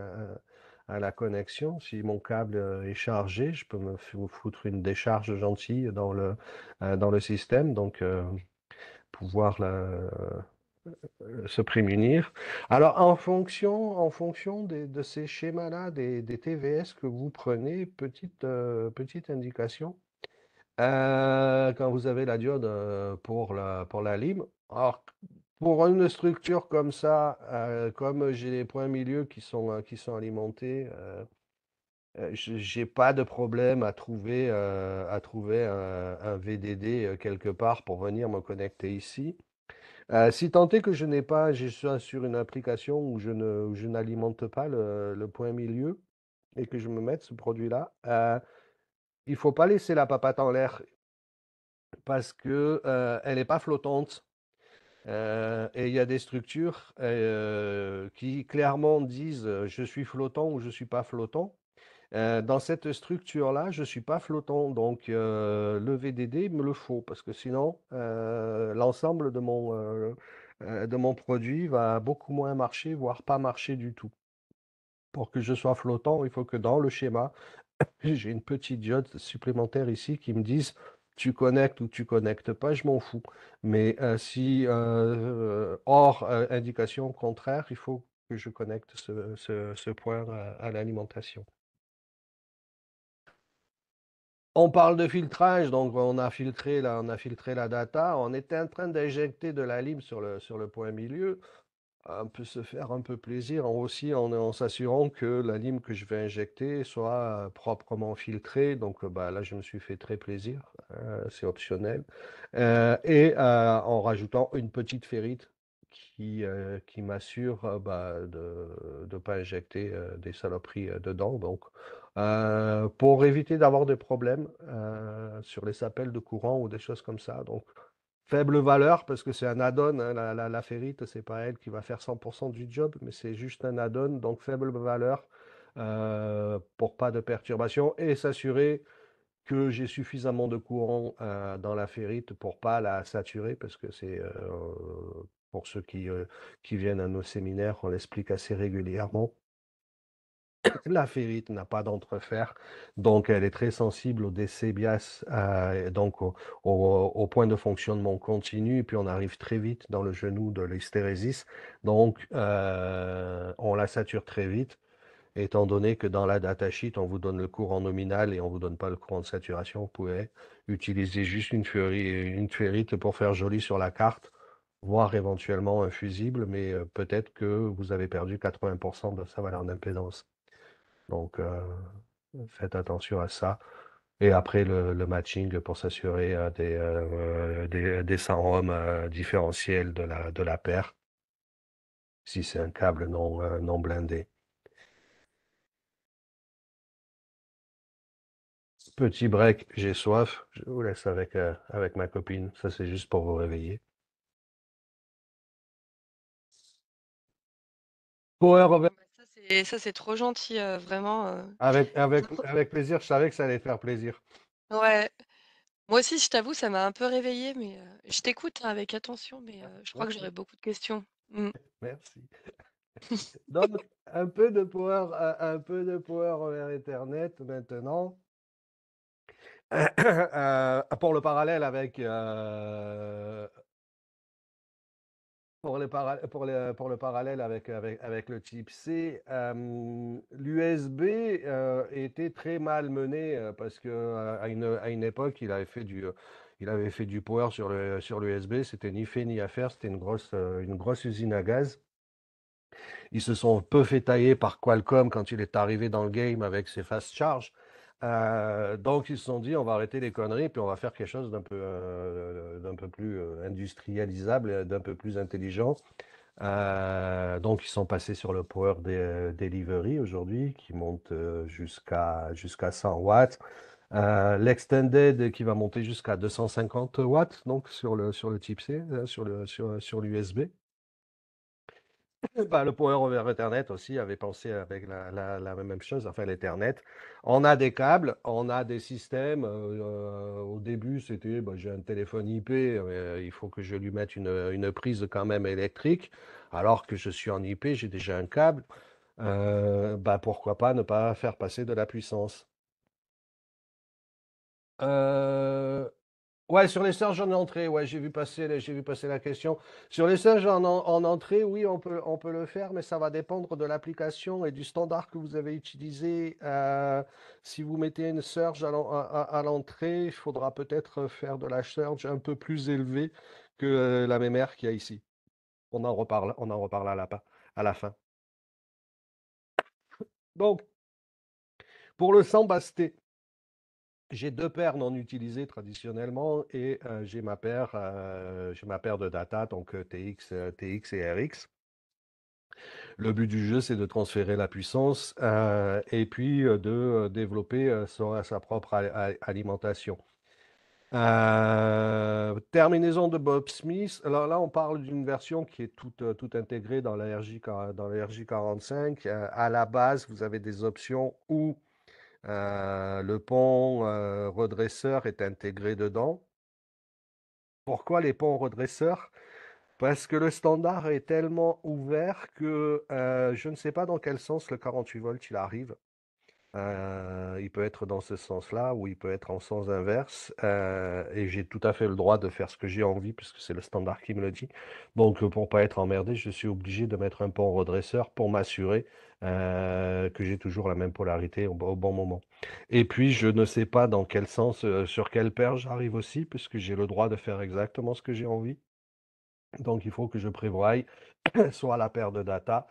à la connexion. Si mon câble est chargé, je peux me foutre une décharge gentille dans le système. Donc, pouvoir se prémunir. Alors, en fonction de ces schémas-là, des TVS que vous prenez, petite indication, quand vous avez la diode pour la lime. Alors, pour une structure comme ça, comme j'ai les points milieu qui sont alimentés, j'ai pas de problème à trouver un VDD quelque part pour venir me connecter ici. Si tant est que je suis sur une application où je n'alimente pas le point milieu et que je me mette ce produit-là, il faut pas laisser la papate en l'air parce que elle n'est pas flottante. Et il y a des structures qui clairement disent je suis flottant ou je suis pas flottant. Dans cette structure-là, je ne suis pas flottant, donc le VDD me le faut, parce que sinon, l'ensemble de mon produit va beaucoup moins marcher, voire pas marcher du tout. Pour que je sois flottant, il faut que dans le schéma, j'ai une petite diode supplémentaire ici qui me dise tu connectes ou tu connectes pas, je m'en fous. Mais si hors indication contraire, il faut que je connecte ce point à l'alimentation. On parle de filtrage, donc on a filtré la data. On était en train d'injecter de la lime sur le point milieu. On peut se faire un peu plaisir aussi en s'assurant que la lime que je vais injecter soit proprement filtrée. Donc bah, là, je me suis fait très plaisir. C'est optionnel. Et en rajoutant une petite ferrite qui m'assure bah, de ne pas injecter des saloperies dedans. Donc, pour éviter d'avoir des problèmes sur les appels de courant ou des choses comme ça. Donc, faible valeur parce que c'est un add-on, hein, la ferrite, c'est pas elle qui va faire 100% du job, mais c'est juste un add-on, donc faible valeur pour pas de perturbation et s'assurer que j'ai suffisamment de courant dans la ferrite pour pas la saturer parce que c'est pour ceux qui viennent à nos séminaires, on l'explique assez régulièrement. La ferrite n'a pas d'entrefer, donc elle est très sensible au décès bias, donc au point de fonctionnement continu, et puis on arrive très vite dans le genou de l'hystérésis, donc on la sature très vite, étant donné que dans la datasheet, on vous donne le courant nominal et on vous donne pas le courant de saturation, vous pouvez utiliser juste une ferrite pour faire joli sur la carte, voire éventuellement un fusible, mais peut-être que vous avez perdu 80% de sa valeur d'impédance. Donc, faites attention à ça. Et après, le matching pour s'assurer des 100 ohms différentiels de la paire, si c'est un câble non blindé. Petit break, j'ai soif. Je vous laisse avec ma copine. Ça, c'est juste pour vous réveiller. Power over. Bon, bah, ça, c'est trop gentil, vraiment. Avec, avec, J'appre- avec plaisir, je savais que ça allait te faire plaisir. Ouais, moi aussi, je t'avoue, ça m'a un peu réveillée, mais je t'écoute hein, avec attention, mais je crois que Ok, j'aurais beaucoup de questions. Mm. merci. Donc, un peu de power over Ethernet maintenant. Pour le parallèle avec pour le parallèle avec le type C, l'USB était très mal mené parce que à une époque, il avait fait du power sur l'USB, c'était ni fait ni à faire, c'était une grosse usine à gaz. Ils se sont peu fait tailler par Qualcomm quand il est arrivé dans le game avec ses fast charge. Donc ils se sont dit, on va arrêter les conneries, puis on va faire quelque chose d'un peu plus industrialisable, et d'un peu plus intelligent. Donc ils sont passés sur le Power Delivery aujourd'hui, qui monte jusqu'à 100 watts. L'extended qui va monter jusqu'à 250 watts, donc sur le type C, sur l'USB. Bah, le Power over Ethernet aussi avait pensé avec la même chose, enfin l'Ethernet. On a des câbles, on a des systèmes. Au début, c'était bah, j'ai un téléphone IP, il faut que je lui mette une prise quand même électrique. Alors que je suis en IP, j'ai déjà un câble. Bah, pourquoi pas ne pas faire passer de la puissance? Euh, Ouais, sur les surges en entrée, ouais, j'ai vu passer la question. Sur les surges en entrée, oui, on peut le faire, mais ça va dépendre de l'application et du standard que vous avez utilisé. Si vous mettez une surge à l'entrée, il faudra peut-être faire de la surge un peu plus élevée que la MMR qu'il y a ici. On en reparle à la fin. Donc, pour le sambasté, j'ai deux paires non utilisées traditionnellement et j'ai ma paire de data, donc TX et RX. Le but du jeu, c'est de transférer la puissance et puis de développer sa propre alimentation. Terminaison de Bob Smith. Alors là, on parle d'une version qui est toute intégrée dans la RJ45. À la base, vous avez des options où le pont redresseur est intégré dedans. Pourquoi les ponts redresseurs? Parce que le standard est tellement ouvert que je ne sais pas dans quel sens le 48 volts il arrive. Il peut être dans ce sens-là ou il peut être en sens inverse. Et j'ai tout à fait le droit de faire ce que j'ai envie puisque c'est le standard qui me le dit. Donc pour pas être emmerdé, je suis obligé de mettre un pont redresseur pour m'assurer que j'ai toujours la même polarité au bon moment. Et puis je ne sais pas dans quel sens, sur quelle paire j'arrive aussi puisque j'ai le droit de faire exactement ce que j'ai envie. Donc il faut que je prévoie soit la paire de data,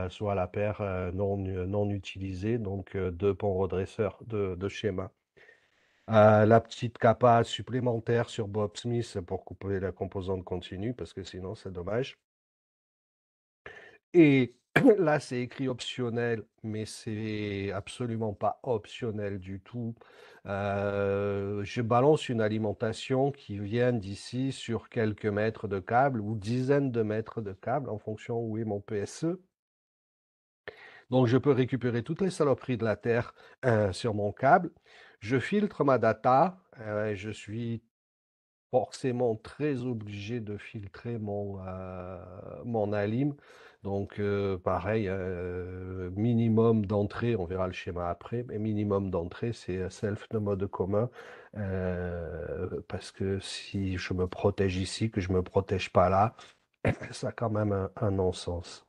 soit la paire non utilisée, donc deux ponts redresseurs de schéma. La petite capa supplémentaire sur Bob Smith pour couper la composante continue, parce que sinon c'est dommage. Et là, c'est écrit optionnel, mais c'est absolument pas optionnel du tout. Je balance une alimentation qui vient d'ici sur quelques mètres de câble ou dizaines de mètres de câble en fonction où est mon PSE. Donc, je peux récupérer toutes les saloperies de la Terre sur mon câble. Je filtre ma data. Je suis forcément très obligé de filtrer mon alim. Donc, pareil, minimum d'entrée, on verra le schéma après, mais minimum d'entrée, c'est self de mode commun. Parce que si je me protège ici, que je ne me protège pas là, ça a quand même un non-sens.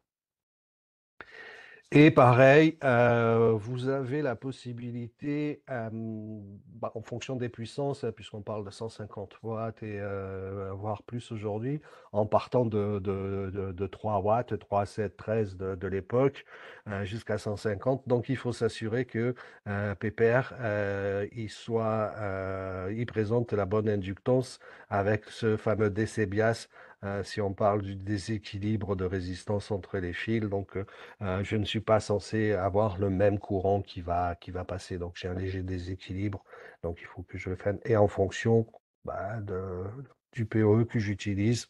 Et pareil, vous avez la possibilité, en fonction des puissances, puisqu'on parle de 150 watts et voire plus aujourd'hui, en partant de 3 watts, 3, 7, 13 de l'époque, jusqu'à 150. Donc il faut s'assurer que PPR, il présente la bonne inductance avec ce fameux DC bias, si on parle du déséquilibre de résistance entre les fils. Donc, je ne suis pas censé avoir le même courant qui va passer. Donc, j'ai un léger déséquilibre. Donc, il faut que je le fasse. Et en fonction du POE que j'utilise,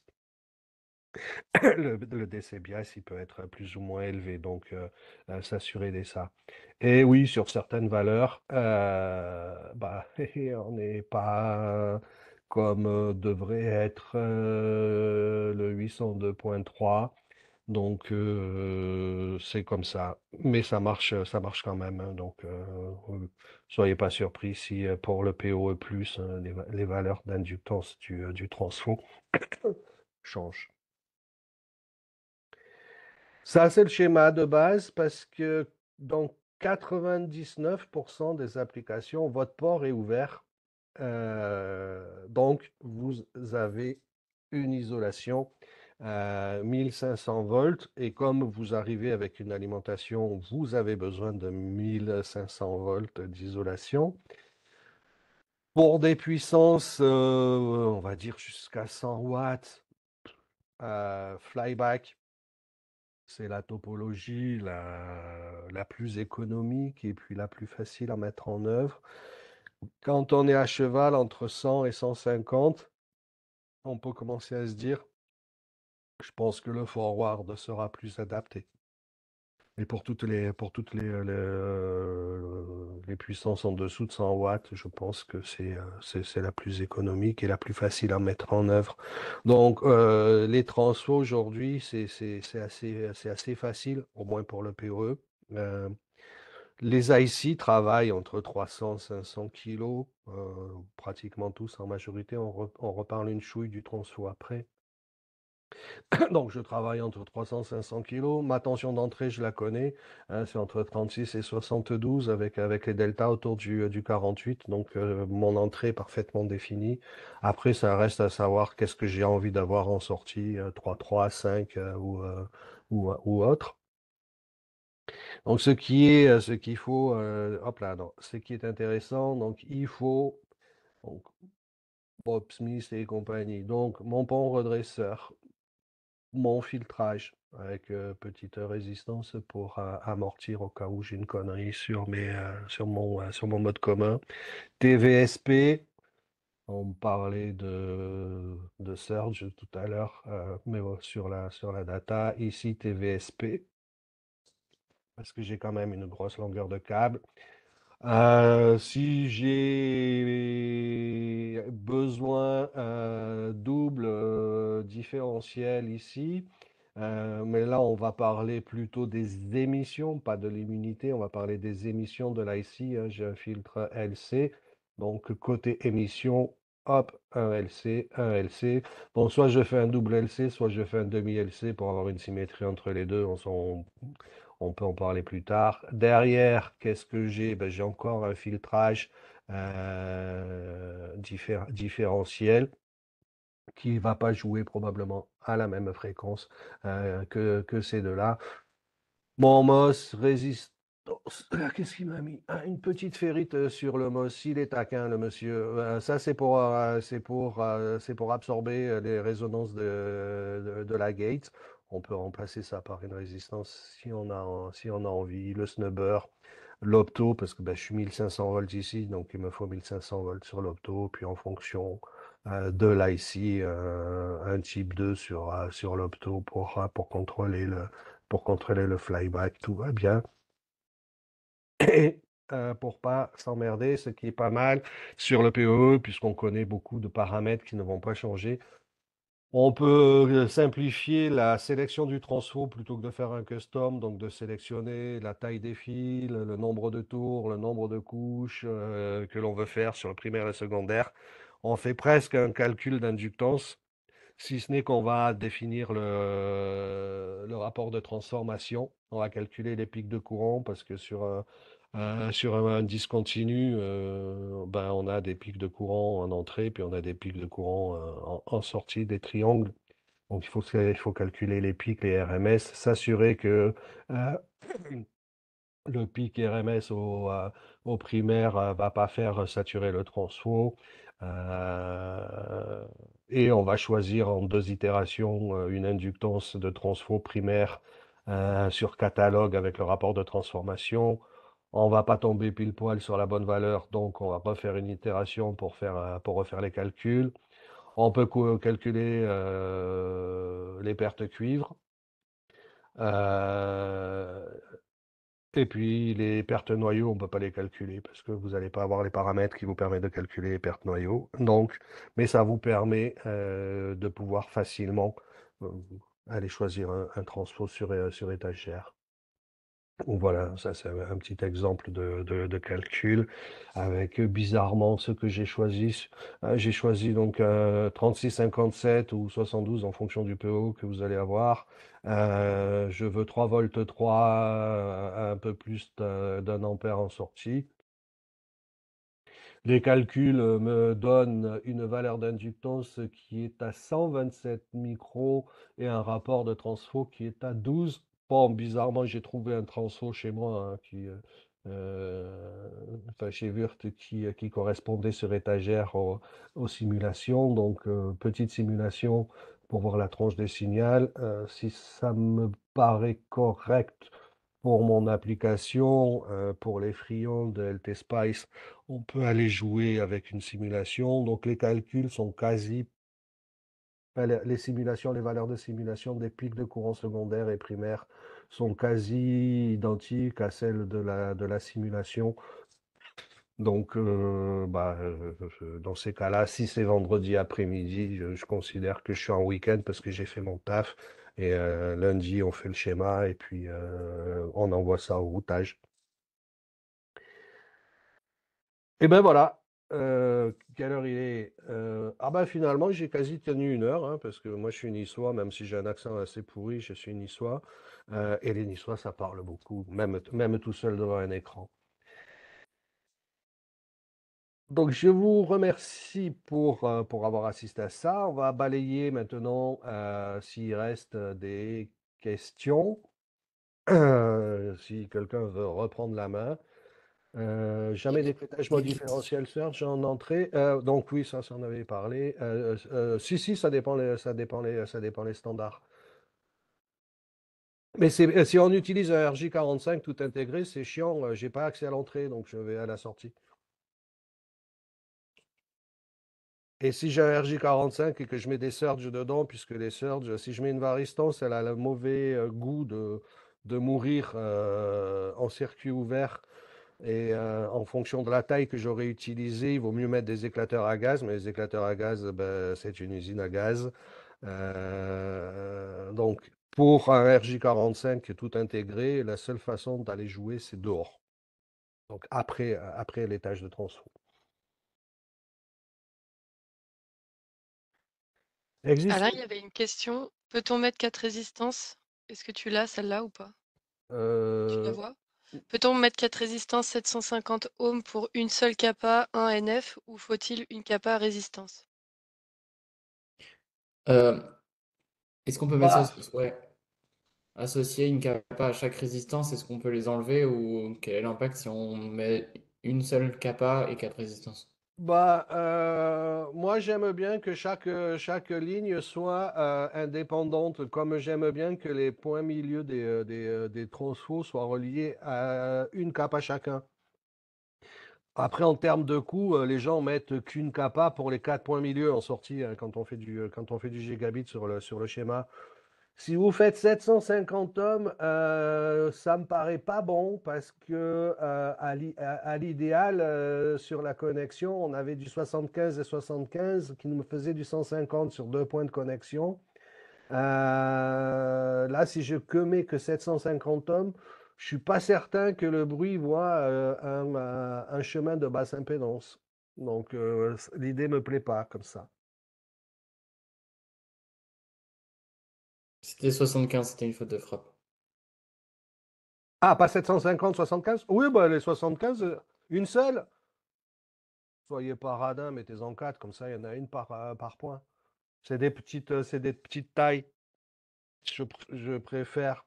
le DCBIAS, il peut être plus ou moins élevé. Donc, s'assurer de ça. Et oui, sur certaines valeurs, on n'est pas comme devrait être le 802.3. Donc, c'est comme ça. Mais ça marche quand même, hein. Donc, soyez pas surpris si pour le PoE+, les valeurs d'inductance du transfo changent. Ça, c'est le schéma de base parce que dans 99% des applications, votre port est ouvert. Donc, vous avez une isolation 1500 volts et comme vous arrivez avec une alimentation, vous avez besoin de 1500 volts d'isolation. Pour des puissances, on va dire jusqu'à 100 watts, flyback, c'est la topologie la plus économique et puis la plus facile à mettre en œuvre. Quand on est à cheval entre 100 et 150, on peut commencer à se dire, je pense que le forward sera plus adapté. Et les puissances en dessous de 100 watts, je pense que c'est la plus économique et la plus facile à mettre en œuvre. Donc, les transfos aujourd'hui, c'est assez facile, au moins pour le PoE. Les IC travaillent entre 300 et 500 kilos, pratiquement tous en majorité. On reparle une chouille du tronçon après. Donc, je travaille entre 300 et 500 kilos. Ma tension d'entrée, je la connais, hein, c'est entre 36 et 72 avec les deltas autour du 48. Donc, mon entrée est parfaitement définie. Après, ça reste à savoir qu'est-ce que j'ai envie d'avoir en sortie, 3, 5 ou autre. Donc, ce qu'il faut, hop là, non, ce qui est intéressant, donc il faut donc, Bob Smith et compagnie. Donc, mon pont redresseur, mon filtrage avec petite résistance pour amortir au cas où j'ai une connerie sur mon mode commun. TVSP, on parlait de Surge tout à l'heure, mais sur la data. Ici, TVSP, parce que j'ai quand même une grosse longueur de câble. Si j'ai besoin double différentiel ici, mais là on va parler plutôt des émissions, pas de l'immunité, on va parler des émissions de l'IC, hein. J'ai un filtre LC, donc côté émission, hop, un LC, un LC. Bon, soit je fais un double LC, soit je fais un demi LC pour avoir une symétrie entre les deux. On peut en parler plus tard. Derrière, qu'est-ce que j'ai? Ben, j'ai encore un filtrage différentiel qui ne va pas jouer probablement à la même fréquence que ces deux-là. Mon MOS résistance. Qu'est-ce qu'il m'a mis? Ah, une petite ferrite sur le MOS. Il est taquin, le monsieur. Ça, c'est pour absorber les résonances de la gate. On peut remplacer ça par une résistance si on a envie. Le snubber, l'opto, parce que ben, je suis 1500 volts ici, donc il me faut 1500 volts sur l'opto. Puis en fonction de l'IC, un type 2 sur l'opto pour contrôler le flyback, tout va bien. Et pour pas s'emmerder, ce qui est pas mal sur le PoE, puisqu'on connaît beaucoup de paramètres qui ne vont pas changer, on peut simplifier la sélection du transfo plutôt que de faire un custom, donc de sélectionner la taille des fils, le nombre de tours, le nombre de couches que l'on veut faire sur le primaire et le secondaire. On fait presque un calcul d'inductance, si ce n'est qu'on va définir le rapport de transformation. On va calculer les pics de courant parce que sur un discontinu, ben, on a des pics de courant en entrée, puis on a des pics de courant en sortie des triangles. Donc il faut calculer les pics, les RMS, s'assurer que euh, le pic RMS au primaire va pas faire saturer le transfo. Euh, et on va choisir en deux itérations une inductance de transfo primaire sur catalogue avec le rapport de transformation. On va pas tomber pile poil sur la bonne valeur, donc on va refaire une itération pour refaire les calculs. On peut calculer les pertes cuivre. Euh, et puis les pertes noyaux, on ne peut pas les calculer parce que vous n'allez pas avoir les paramètres qui vous permettent de calculer les pertes noyaux. Donc, mais ça vous permet de pouvoir facilement euh, aller choisir un transfo sur étagère. Donc voilà, ça c'est un petit exemple de calcul avec bizarrement ce que j'ai choisi. J'ai choisi donc 36,57 ou 72 en fonction du PO que vous allez avoir. Je veux 3 volts 3, un peu plus d'un ampère en sortie. Les calculs me donnent une valeur d'inductance qui est à 127 micros et un rapport de transfo qui est à 12. Bon, bizarrement, j'ai trouvé un transfo chez moi enfin chez Wurt qui correspondait sur étagère aux simulations. Donc, petite simulation pour voir la tranche des signaux. Si ça me paraît correct pour mon application, pour les friands de LT Spice, on peut aller jouer avec une simulation. Donc les calculs sont quasi, enfin, les simulations, les valeurs de simulation des pics de courant secondaire et primaire sont quasi identiques à celles de la simulation. Donc, dans ces cas-là, si c'est vendredi après-midi, je considère que je suis en week-end parce que j'ai fait mon taf. Et lundi, on fait le schéma et puis on envoie ça au routage. Et ben voilà. Quelle heure il est? Ah ben finalement, j'ai quasi tenu une heure, hein, parce que moi je suis niçois, même si j'ai un accent assez pourri, je suis niçois. Et les niçois, ça parle beaucoup, même tout seul devant un écran. Donc je vous remercie pour avoir assisté à ça. On va balayer maintenant s'il reste des questions. Si quelqu'un veut reprendre la main. Et Jamais décrétage différentiel search en entrée. Donc oui, ça on avait parlé. Si, ça dépend les standards. Mais si on utilise un RJ45 tout intégré, c'est chiant. J'ai pas accès à l'entrée, donc je vais à la sortie. Et si j'ai un RJ45 et que je mets des surges dedans, puisque les surges, si je mets une varistance, elle a le mauvais goût de mourir en circuit ouvert. Et en fonction de la taille que j'aurais utilisée, il vaut mieux mettre des éclateurs à gaz, mais les éclateurs à gaz, ben, c'est une usine à gaz. Donc, pour un RJ45 tout intégré, la seule façon d'aller jouer, c'est dehors. Donc, après l'étage de transfo. Alain, Existe. il y avait une question. Peut-on mettre 4 résistances? Est-ce que tu l'as, celle-là, ou pas? Tu la euh, vois? Peut-on mettre 4 résistances 750 ohms pour une seule kappa, un NF, ou faut-il une kappa résistance? Euh, Est-ce qu'on peut mettre bah, ça, ouais, associer une kappa à chaque résistance, est-ce qu'on peut les enlever ou quel est l'impact si on met une seule kappa et quatre résistances? moi, j'aime bien que chaque ligne soit indépendante, comme j'aime bien que les points milieu des transfos soient reliés à une kappa chacun. Après, en termes de coût, les gens mettent qu'une kappa pour les quatre points milieu en sortie hein, quand on fait du gigabit sur le schéma. Si vous faites 750 ohms, ça me paraît pas bon parce que à l'idéal, sur la connexion, on avait du 75 et 75 qui nous faisait du 150 sur deux points de connexion. Là, si je que mets que 750 ohms, je suis pas certain que le bruit voit un chemin de basse impédance. Donc, l'idée me plaît pas comme ça. C'était 75, c'était une faute de frappe. Ah, pas 750, 75? Oui, bah, les 75, une seule. Soyez pas radin, mettez-en quatre, comme ça il y en a une par point. C'est des petites tailles. Je préfère.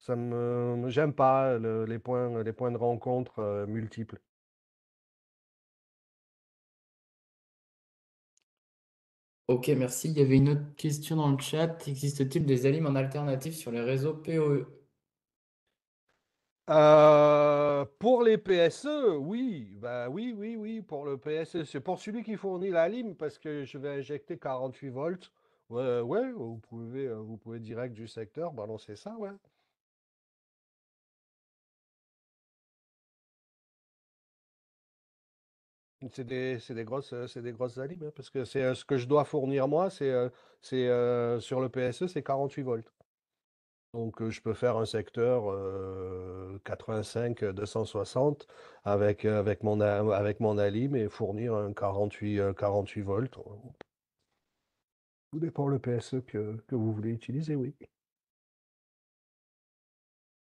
J'aime pas les points de rencontre multiples. Ok, merci. Il y avait une autre question dans le chat. Existe-t-il des alim en alternative sur les réseaux PoE? Pour les PSE, oui, bah oui, pour le PSE, c'est pour celui qui fournit la lime parce que je vais injecter 48 volts. Ouais, ouais, vous pouvez direct du secteur balancer ça, ouais. C'est des grosses alimes, hein, parce que c'est ce que je dois fournir moi, sur le PSE, c'est 48 volts. Donc je peux faire un secteur 85, 260 avec mon alim et fournir un 48 volts. Tout dépend le PSE que vous voulez utiliser, oui.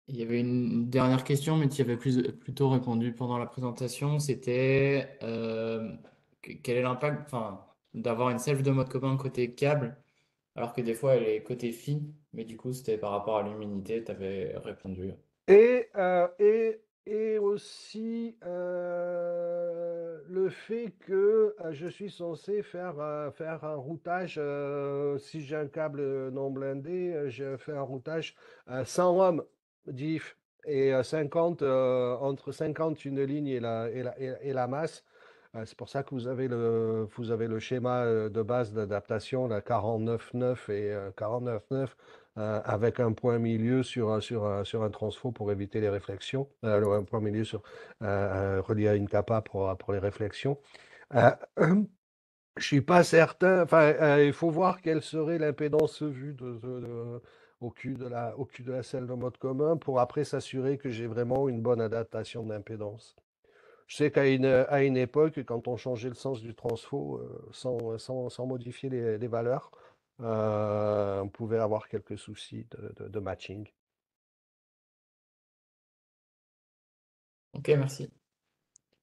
Il y avait une dernière question, mais tu y avais plutôt répondu pendant la présentation. C'était quel est l'impact, enfin, d'avoir une self de mode commun côté câble, alors que des fois elle est côté fi, mais du coup c'était par rapport à l'humidité, tu avais répondu. Et aussi le fait que je suis censé faire un routage, si j'ai un câble non blindé, je fais un routage 100 ohms diff et 50, entre 50 une ligne et la masse. C'est pour ça que vous avez le schéma de base d'adaptation, la 49.9 et 49.9 avec un point milieu sur un transfo pour éviter les réflexions, un point milieu relié à une kappa pour les réflexions. Euh, je suis pas certain, enfin, il faut voir quelle serait l'impédance vue au cul de la selle de mode commun pour après s'assurer que j'ai vraiment une bonne adaptation d'impédance. Je sais qu'à une époque, quand on changeait le sens du transfo sans modifier les valeurs, on pouvait avoir quelques soucis de matching. Ok, merci.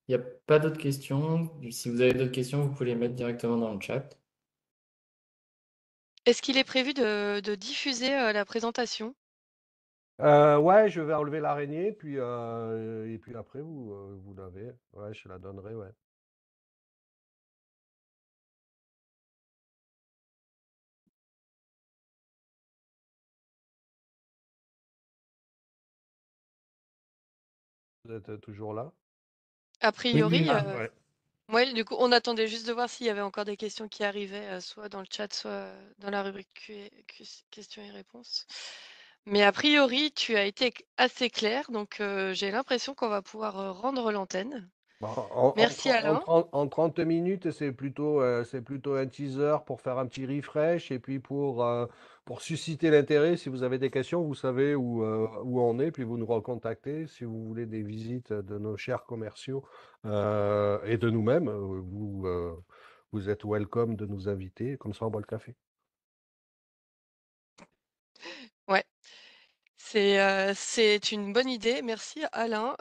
Il n'y a pas d'autres questions. Si vous avez d'autres questions, vous pouvez les mettre directement dans le chat. Est-ce qu'il est prévu de diffuser la présentation? Ouais, je vais enlever l'araignée, et puis après, vous l'avez. Ouais, je la donnerai, ouais. Vous êtes toujours là? A Oui, oui, priori, là. Ouais. ouais, du coup, on attendait juste de voir s'il y avait encore des questions qui arrivaient, soit dans le chat, soit dans la rubrique questions et réponses. Mais a priori, tu as été assez clair, donc j'ai l'impression qu'on va pouvoir rendre l'antenne. Bon, Merci Alain. en 30 minutes, c'est plutôt un teaser pour faire un petit refresh et puis pour susciter l'intérêt. Si vous avez des questions, vous savez où on est, puis vous nous recontactez. Si vous voulez des visites de nos chers commerciaux et de nous-mêmes, vous êtes welcome de nous inviter. Comme ça, on boit le café. Ouais, c'est une bonne idée. Merci Alain.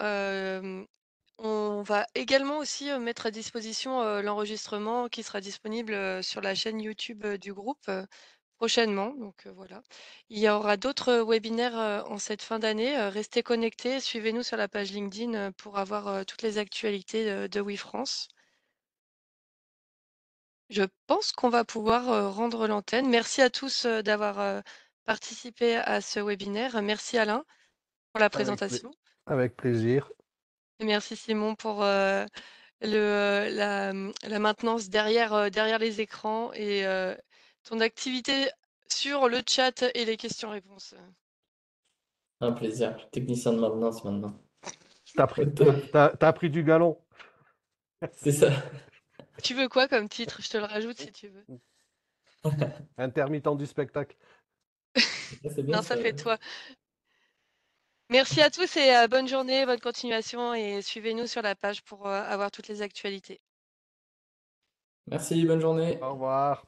On va également aussi mettre à disposition l'enregistrement qui sera disponible sur la chaîne YouTube du groupe prochainement. Donc voilà. Il y aura d'autres webinaires en cette fin d'année. Restez connectés, suivez-nous sur la page LinkedIn pour avoir toutes les actualités de WeFrance. Je pense qu'on va pouvoir rendre l'antenne. Merci à tous d'avoir participé à ce webinaire. Merci Alain pour la Avec, pla- présentation. avec plaisir. Et merci Simon pour la maintenance derrière les écrans et ton activité sur le chat et les questions-réponses. Un plaisir. Technicien de maintenance maintenant. T'as Au pris, top. t'as pris du galon. C'est ça. Tu veux quoi comme titre? Je te le rajoute si tu veux. Intermittent du spectacle. C'est bien Non, ça ça. fait toi. Merci à tous et bonne journée, bonne continuation et suivez-nous sur la page pour avoir toutes les actualités. Merci, bonne journée. Au revoir.